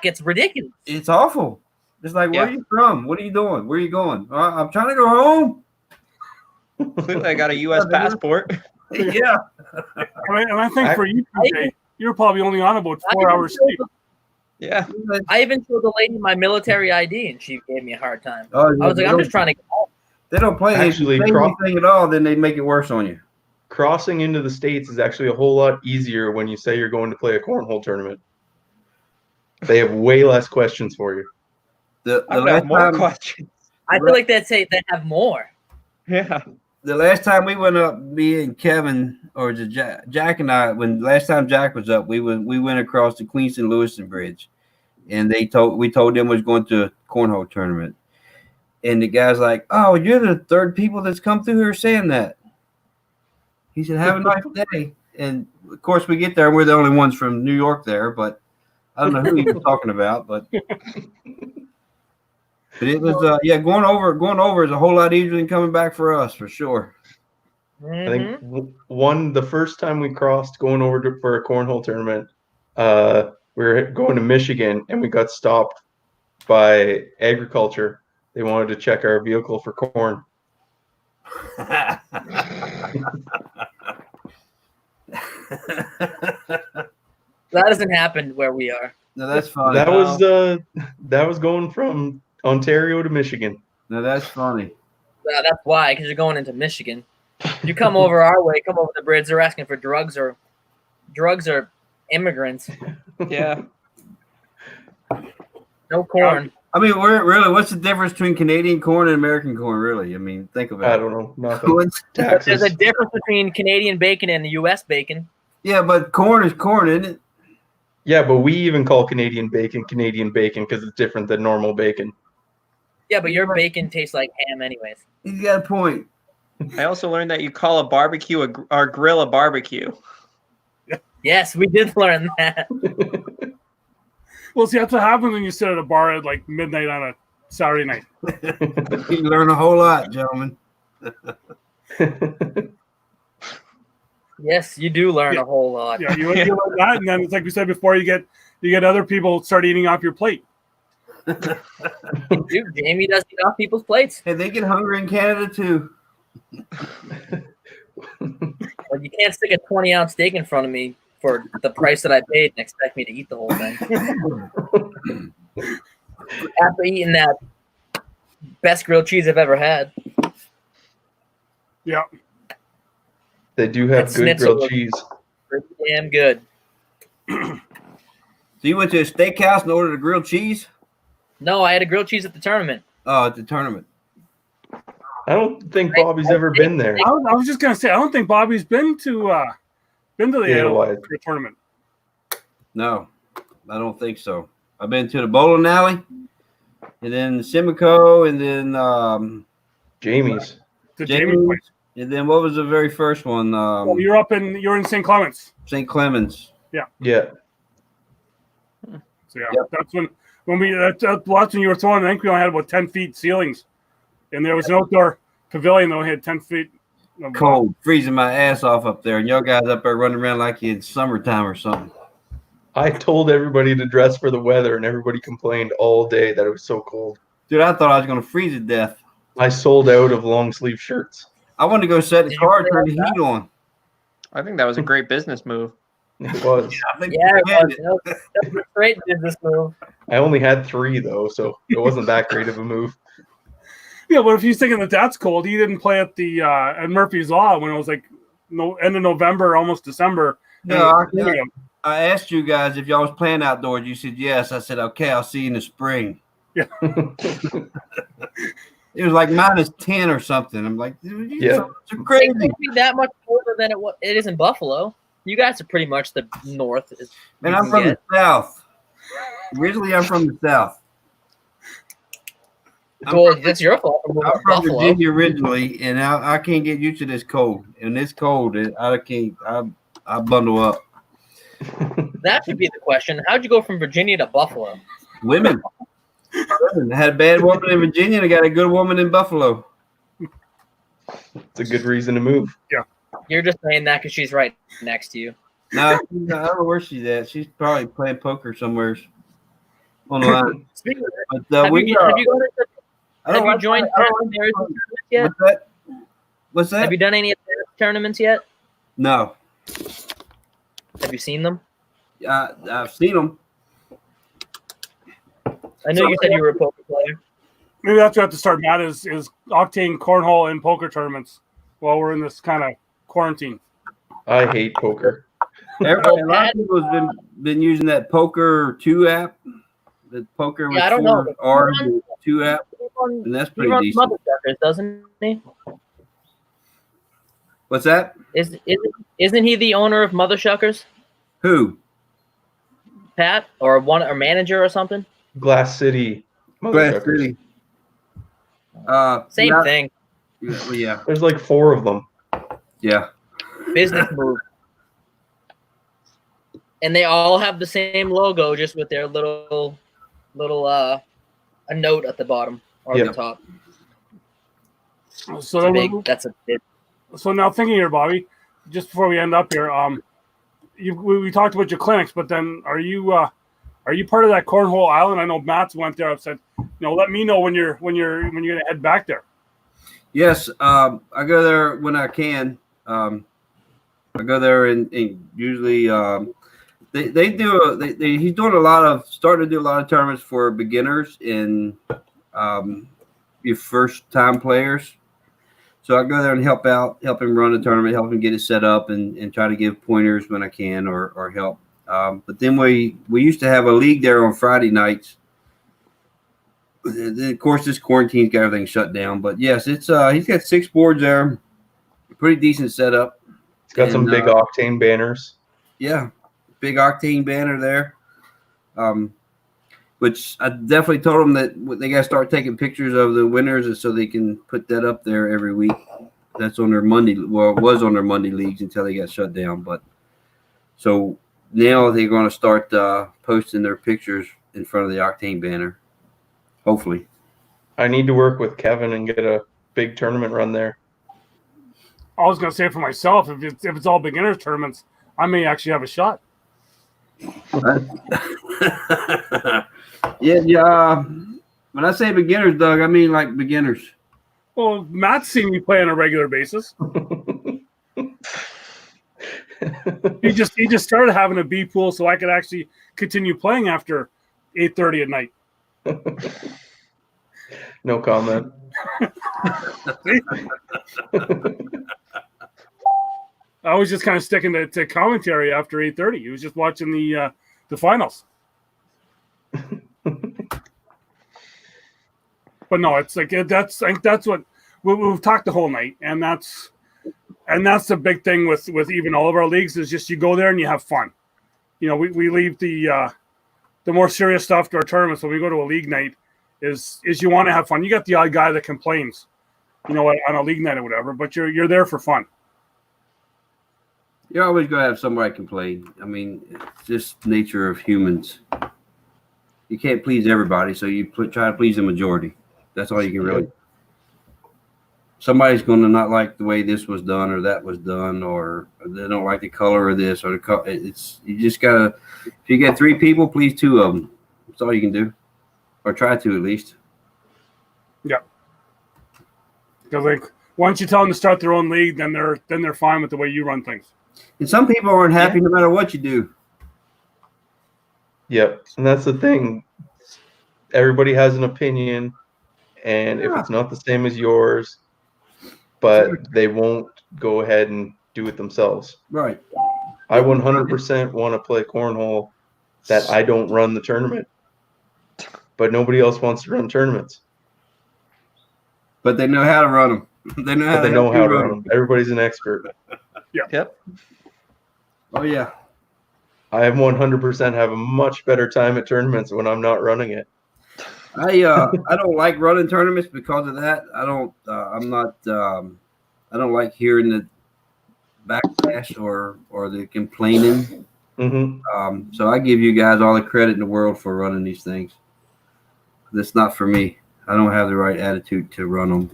It's ridiculous. It's awful. It's like, where are you from? What are you doing? Where are you going? I'm trying to go home. Clearly, I got a U.S. passport. Yeah. And I think for you, PJ, you're probably only on about 4 hours sleep. Yeah. I even showed the lady my military ID, and she gave me a hard time. Oh, I was like, I'm just trying to get home. They don't play anything at all, then they make it worse on you. Crossing into the States is actually a whole lot easier when you say you're going to play a cornhole tournament. They have way less questions for you. I have more questions. I feel like they'd have more. Yeah. The last time we went up, me and Kevin, or Jack and I, last time Jack was up, we went across the Queenston Lewiston Bridge, and we told them we was going to a cornhole tournament, and the guy's like, "Oh, you're the third people that's come through here saying that." He said, "Have a nice day." And of course, we get there, we're the only ones from New York there, but I don't know who he was talking about, but it was going over is a whole lot easier than coming back for us for sure. I think the first time we crossed going over for a cornhole tournament, we were going to Michigan and we got stopped by agriculture. They wanted to check our vehicle for corn. That doesn't happen where we are. No, that's funny. That was going from Ontario to Michigan. No, that's funny. That's why, because you're going into Michigan. You come over our way, come over the bridge. They're asking for drugs or immigrants. Yeah. No corn. I mean, what's the difference between Canadian corn and American corn? Really? I mean, think about it. I don't know. Nothing. There's a difference between Canadian bacon and the U.S. bacon. Yeah, but corn is corn, isn't it? Yeah, but we even call Canadian bacon because it's different than normal bacon. Yeah, but your bacon tastes like ham anyways. You got a point. I also learned that you call a barbecue or grill a barbecue. Yes, we did learn that. Well, see, that's what happens when you sit at a bar at like midnight on a Saturday night. You learn a whole lot, gentlemen. Yes, you do learn a whole lot. Yeah, you learn that, and then it's like we said before, you get other people start eating off your plate. Dude, Jamie does eat off people's plates. Hey, they get hungry in Canada too. But you can't stick a 20-ounce steak in front of me for the price that I paid and expect me to eat the whole thing. After eating that best grilled cheese I've ever had. Yeah. They do have good grilled cheese. Pretty damn good. So you went to a steakhouse and ordered a grilled cheese? No, I had a grilled cheese at the tournament. Oh, at the tournament. I don't think Bobby's ever been there. I was just gonna say, I don't think Bobby's been to the tournament. No, I don't think so. I've been to the bowling alley, and then Simcoe, and then Jamie's. To Jamie's place. And then what was the very first one? You're in St. Clements. St. Clements. Yeah. So that's when that's when you were throwing. I think we only had about 10 feet ceilings, and there was an outdoor pavilion that only had 10 feet. Cold, freezing my ass off up there, and y'all guys up there running around like it's summertime or something. I told everybody to dress for the weather, and everybody complained all day that it was so cold. Dude, I thought I was going to freeze to death. I sold out of long sleeve shirts. I wanted to go set the car and turn the heat on. I think that was a great business move. It was. It was. That's a great business move. I only had 3 though, so it wasn't that great of a move. Yeah, but if he's thinking that's cold, he didn't play at the at Murphy's Law when it was like end of November, almost December. No, I asked you guys if y'all was playing outdoors. You said yes. I said okay. I'll see you in the spring. Yeah. It was like -10 or something. I'm like, dude, you're crazy. It can't be that much colder than it is in Buffalo. You guys are pretty much the north. And I'm from the south. Originally, I'm from the south. Well, that's your fault. I'm from Virginia originally, and I can't get used to this cold. And this cold, I can't. I bundle up. That should be the question. How'd you go from Virginia to Buffalo? Women. I had a bad woman in Virginia, and I got a good woman in Buffalo. It's a good reason to move. Yeah. You're just saying that because she's right next to you. No, I don't know where she's at. She's probably playing poker somewhere online. Speaking of that, have you joined yet? What's that? Have you done any of the tournaments yet? No. Have you seen them? I've seen them. I know you said you were a poker player. Maybe that's what we have to start, Matt, is Oktane, Cornhole, and poker tournaments while we're in this kind of quarantine. I hate poker. A lot of people have been using that Poker 2 app. The Poker with I don't know. R's 2 app. And that's pretty decent. Mother Shuckers, doesn't he? What's that? Isn't he the owner of Mother Shuckers? Who? Pat or manager or something? Glass City. Glass City. Same thing. Yeah. There's like 4 of them. Yeah. Business move. and they all have the same logo, just with their little a note at the bottom or Yep. the top. So then That's a big. So now thinking here, Bobby, just before we end up here, we talked about your clinics, but then are you part of that Cornhole Island? I know Matt's went there. I've said, let me know when you're gonna head back there. Yes, I go there when I can. I go there and usually he's starting to do a lot of tournaments for beginners and your first time players. So I go there and help him run a tournament, help him get it set up, and try to give pointers when I can or help. But then we used to have a league there on Friday nights. Of course, this quarantine's got everything shut down. But yes, it's he's got 6 boards there, pretty decent setup. It's got some big Oktane banners. Yeah, big Oktane banner there. Which I definitely told them that they got to start taking pictures of the winners so they can put that up there every week. That's on their Monday. Well, it was on their Monday leagues until they got shut down. But so now they're going to start posting their pictures in front of the Oktane banner. Hopefully. I need to work with Kevin and get a big tournament run there. I was going to say for myself, if it's all beginners tournaments, I may actually have a shot. Yeah. When I say beginners, Doug, I mean like beginners. Well, Matt's seen me play on a regular basis. He just started having a B pool so I could actually continue playing after 8:30 at night. No comment. I was just kind of sticking to commentary after 8:30. He was just watching the finals. But no, it's like that's what we've talked the whole night, and that's the big thing with even all of our leagues is just you go there and you have fun. We leave the more serious stuff to our tournaments. When we go to a league night, is you want to have fun. You got the odd guy that complains, on a league night or whatever, but you're there for fun. You're always going to have somebody complain. I mean, it's just nature of humans. You can't please everybody, so you try to please the majority. That's all you can really. Somebody's going to not like the way this was done or that was done, or they don't like the color of this or the color. You just gotta. If you get 3 people, please 2 of them. That's all you can do, or try to at least. Yeah. Because once you tell them to start their own league, then they're fine with the way you run things. And some people aren't happy no matter what you do. Yep, and that's the thing. Everybody has an opinion, and if it's not the same as yours, but they won't go ahead and do it themselves. Right. I 100% want to play cornhole that I don't run the tournament, but nobody else wants to run tournaments. But they know how to run them. They know how to run them. Everybody's an expert. Yeah. Yep. Oh yeah. I 100% have a much better time at tournaments when I'm not running it. I don't like running tournaments because of that. I don't like hearing the backlash or the complaining. Mm-hmm. So I give you guys all the credit in the world for running these things. That's not for me. I don't have the right attitude to run them.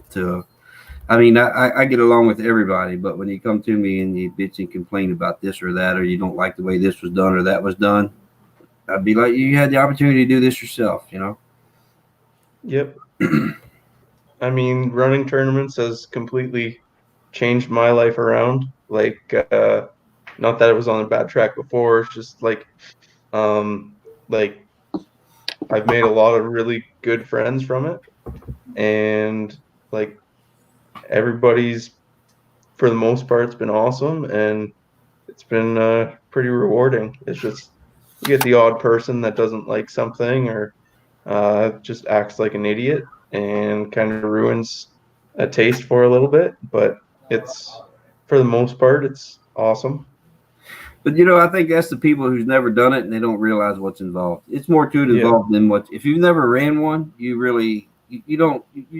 I get along with everybody, but when you come to me and you bitch and complain about this or that, or you don't like the way this was done or that was done, I'd be like, you had the opportunity to do this yourself, Yep. I mean, running tournaments has completely changed my life around. Like, not that it was on a bad track before. It's just like I've made a lot of really good friends from it, and like everybody's, for the most part, it's been awesome, and it's been pretty rewarding. It's just you get the odd person that doesn't like something or just acts like an idiot and kind of ruins a taste for a little bit, but it's, for the most part, it's awesome. But I think that's the people who's never done it and they don't realize what's involved. It's more to it involved than what. If you've never ran one, you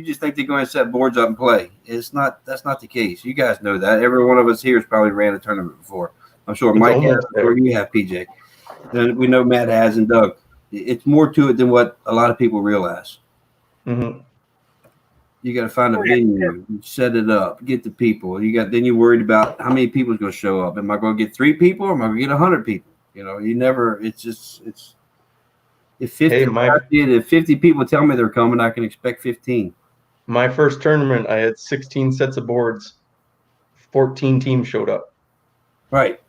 just think they're going to set boards up and play. That's not the case. You guys know that. Every one of us here has probably ran a tournament before. I'm sure Mike has, or you have, PJ. that we know Matt has and Doug. It's more to it than what a lot of people realize. Mm-hmm. You got to find a venue, set it up, get the people. Then you're worried about how many people is going to show up. Am I going to get 3 people or am I going to get 100 people? You never. It's just if 50 people tell me they're coming, I can expect 15. My first tournament, I had 16 sets of boards. 14 teams showed up. Right.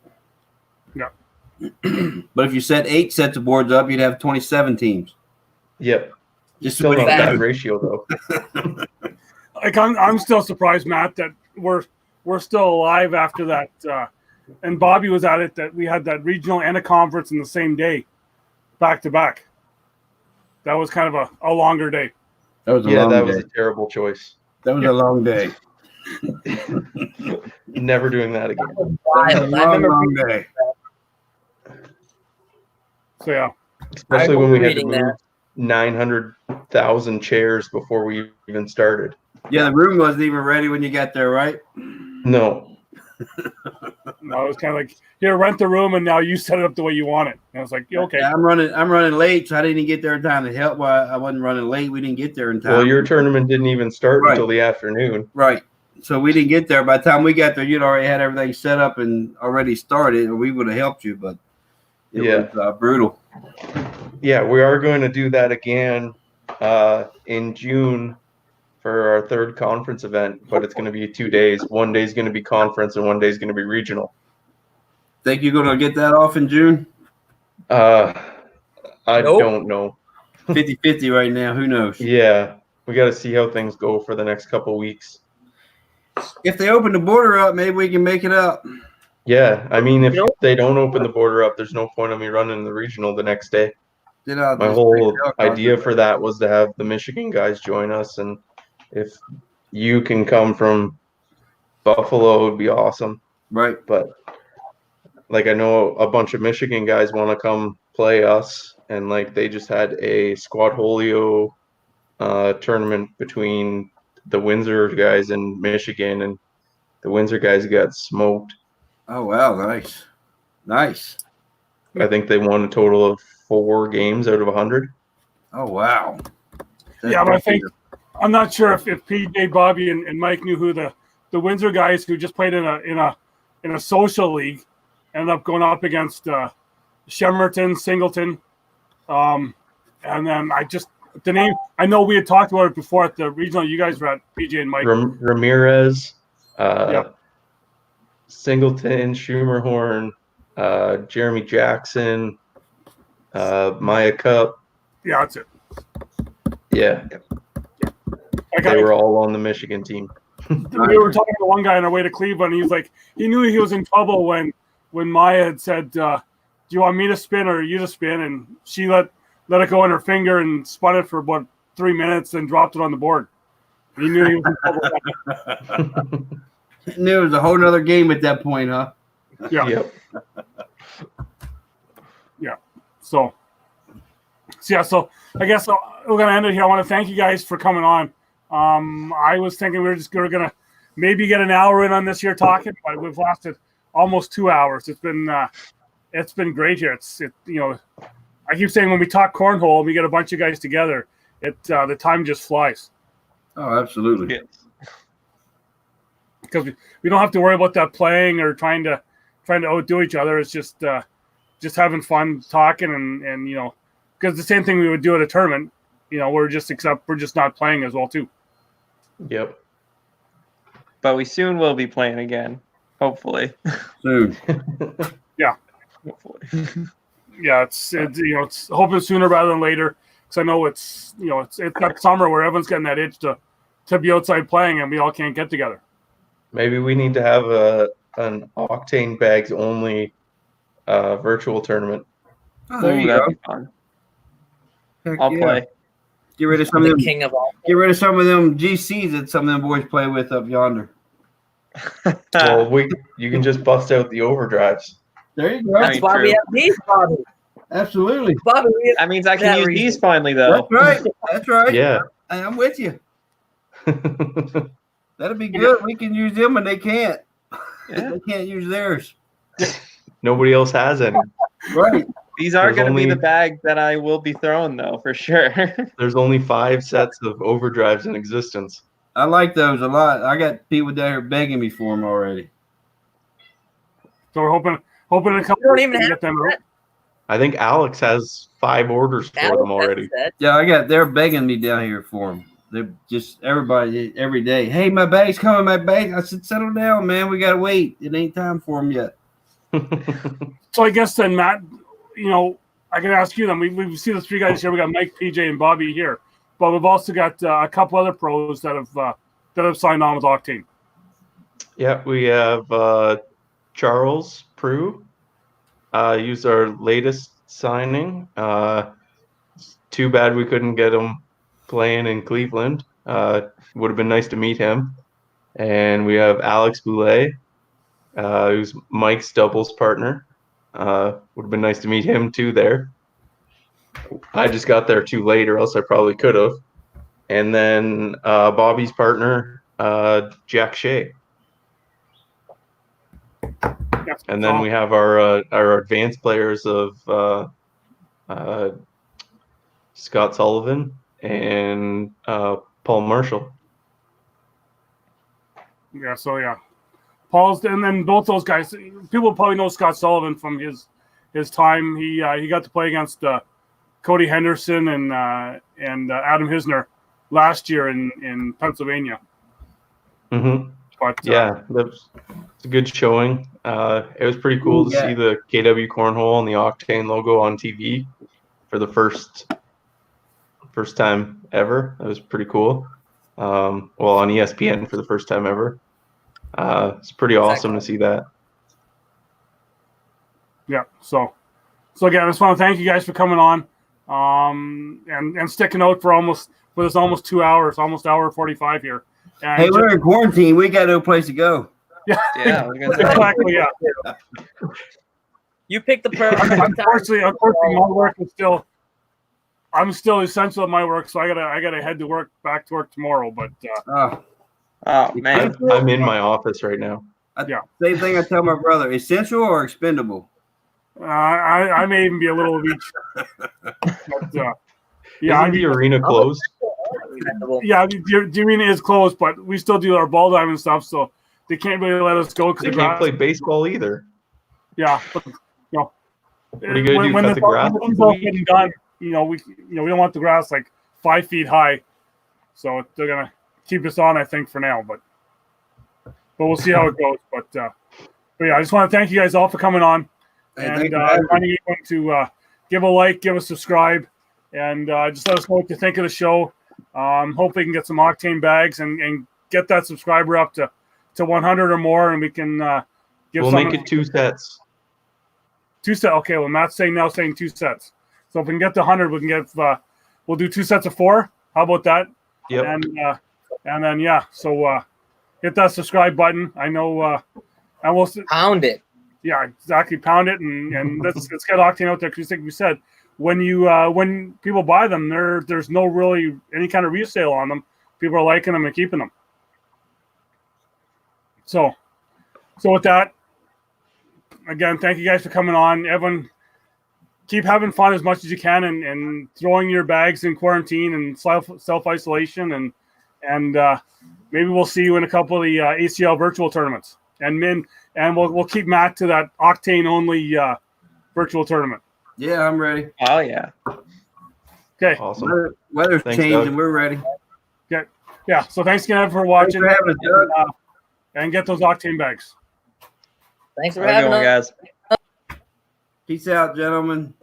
Yeah. But if you set 8 sets of boards up, you'd have 27 teams. Yep. Just Still not that. bad ratio though. Like I'm still surprised, Matt, that we're still alive after that. And Bobby was at it, that we had that regional and a conference in the same day, back to back. That was kind of a longer day. That was a terrible choice. That was a long day. Never doing that again. Long day. So yeah. Especially when we had to move 900,000 chairs before we even started. Yeah, the room wasn't even ready when you got there, right? No. No, it was kind of like, here, rent the room, and now you set it up the way you want it. And I was like, okay. Yeah, I'm running late, so I didn't even get there in time to help. Well, I wasn't running late. We didn't get there in time. Well, your tournament didn't even start until the afternoon. Right. So we didn't get there. By the time we got there, you'd already had everything set up and already started, or we would have helped you, but it was brutal. Yeah, we are going to do that again in June for our 3rd conference event, but it's going to be 2 days. 1 day is going to be conference and 1 day is going to be regional. Think you're going to get that off in June? I don't know. 50-50 right now. Who knows? Yeah, we got to see how things go for the next couple weeks. If they open the border up, maybe we can make it up. Yeah, I mean, if they don't open the border up, there's no point in me running the regional the next day. My whole idea for that was to have the Michigan guys join us, and if you can come from Buffalo, it would be awesome. Right. But like, I know a bunch of Michigan guys want to come play us, and like they just had a Squad Holio tournament between the Windsor guys and Michigan, and the Windsor guys got smoked. Oh wow, nice. I think they won a total of 4 games out of 100. Oh wow. Yeah, but I'm not sure if PJ, Bobby, and Mike knew who the Windsor guys who just played in a social league ended up going up against Shemerton, Singleton, and then the name, I know we had talked about it before at the regional. You guys were at, PJ and Mike. Ramirez, Singleton, Schumerhorn, Jeremy Jackson, Maya Cup. Yeah, that's it. Yeah. They were all on the Michigan team. We were talking to one guy on our way to Cleveland. He was like, he knew he was in trouble when Maya had said, do you want me to spin or you to spin? And she let it go on her finger and spun it for about 3 minutes, then dropped it on the board. He knew he was in trouble. He knew it was a whole nother game at that point, huh? Yeah. Yep. Yeah. So I guess we're going to end it here. I want to thank you guys for coming on. I was thinking we were going to maybe get an hour in on this here talking, but we've lasted almost 2 hours. It's been great here. I keep saying when we talk cornhole and we get a bunch of guys together, the time just flies. Oh, absolutely. Because we don't have to worry about that playing or trying to outdo each other. It's just having fun talking and because the same thing we would do at a tournament. We're just not playing as well too. Yep. But we soon will be playing again, hopefully. Soon. Yeah. Hopefully. Yeah, it's hoping sooner rather than later. Because I know it's that summer where everyone's getting that itch to be outside playing, and we all can't get together. Maybe we need to have an Oktane bags only virtual tournament. Oh, there you that'd go. be fun. Heck I'll yeah. play. Get rid of some of them. King of all. Get rid of some of them GCs that some of them boys play with up yonder. Well, you can just bust out the overdrives. There you go. That's why we have these, Bobby. Absolutely. Bobby, That means I can use these finally, though. That's right. That's right. Yeah. I'm with you. That'll be good. We can use them and they can't. Yeah. They can't use theirs. Nobody else has any. Right. These are There's going to be only- the bags that I will be throwing, though, for sure. There's only 5 sets of overdrives in existence. I like those a lot. I got people down here begging me for them already. So we're hoping a couple You don't even can have get them out. I think Alex has 5 orders for them already. Yeah, they're begging me down here for them. They're just everybody every day. Hey, my bag's coming, my bag. I said, settle down, man. We gotta wait. It ain't time for them yet. So I guess then, Matt, I can ask you then. We see the 3 guys here. We got Mike, PJ, and Bobby here, but we've also got a couple other pros that have signed on with Oktane. Yeah, we have Charles Prue. He's our latest signing. It's too bad we couldn't get him playing in Cleveland. Would have been nice to meet him. And we have Alex Boulet, who's Mike's doubles partner. Would have been nice to meet him too there. I just got there too late, or else I probably could have. And then Bobby's partner, Jack Shea. And then we have our advanced players of Scott Sullivan and Paul Marshall. Yeah, so yeah. Paul's, and then both those guys, people probably know Scott Sullivan from his time. He got to play against Cody Henderson and Adam Hisner last year in Pennsylvania. Mm-hmm. But yeah, it's a good showing. It was pretty cool to see the KW Cornhole and the Oktane logo on TV for the first time ever. That was pretty cool. Well, on ESPN for the first time ever. It's pretty awesome to see that. Yeah. So again, I just want to thank you guys for coming on, and sticking out for this almost 2 hours, almost hour 45 here. And hey, we're in quarantine. We got no place to go. Yeah. Yeah, we're gonna say. Exactly. Yeah. You picked the perfect time. Unfortunately, my work is still. I'm still essential at my work, so I gotta head to work, back to work tomorrow. But Oh man, I'm in my office right now. Same thing I tell my brother: essential or expendable. I may even be a little of each. But, Isn't the arena closed? Yeah, the arena is closed, but we still do our ball diamond stuff, so they can't really let us go because They can't play baseball either. Yeah, but What are you gonna do? Cut the grass? When all said and done, we don't want the grass like 5 feet high, so they're gonna keep us on, I think, for now. But we'll see how it goes. But yeah, I just want to thank you guys all for coming on, and reminding everyone to give a like, give a subscribe, and just let us know what you think of the show. Hope we can get some Oktane bags and get that subscriber up to 100 or more, and we can We'll make it 2 sets. 2 sets. Okay, well, Matt's saying 2 sets. So if we can get to 100, we can get. We'll do 2 sets of 4. How about that? Yep. And then yeah, so hit that subscribe button. I know, and we'll Pound it. Yeah, exactly. Pound it, and let's get Oktane out there, because like we said, when people buy them, there's no really any kind of resale on them. People are liking them and keeping them. So with that, again, thank you guys for coming on. Everyone, keep having fun as much as you can, and throwing your bags in quarantine and self-isolation, and maybe we'll see you in a couple of the ACL virtual tournaments. And we'll keep Matt to that Oktane only virtual tournament. Yeah, I'm ready. Oh yeah. Okay. Awesome. Weather's Thanks, changing. Doug. We're ready. Okay. Yeah. So thanks again for watching. Thanks for having us, Doug. And get those Oktane bags. Thanks for Have a having good us. one, guys. Peace out, gentlemen.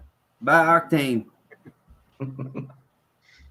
Bye, Oktane.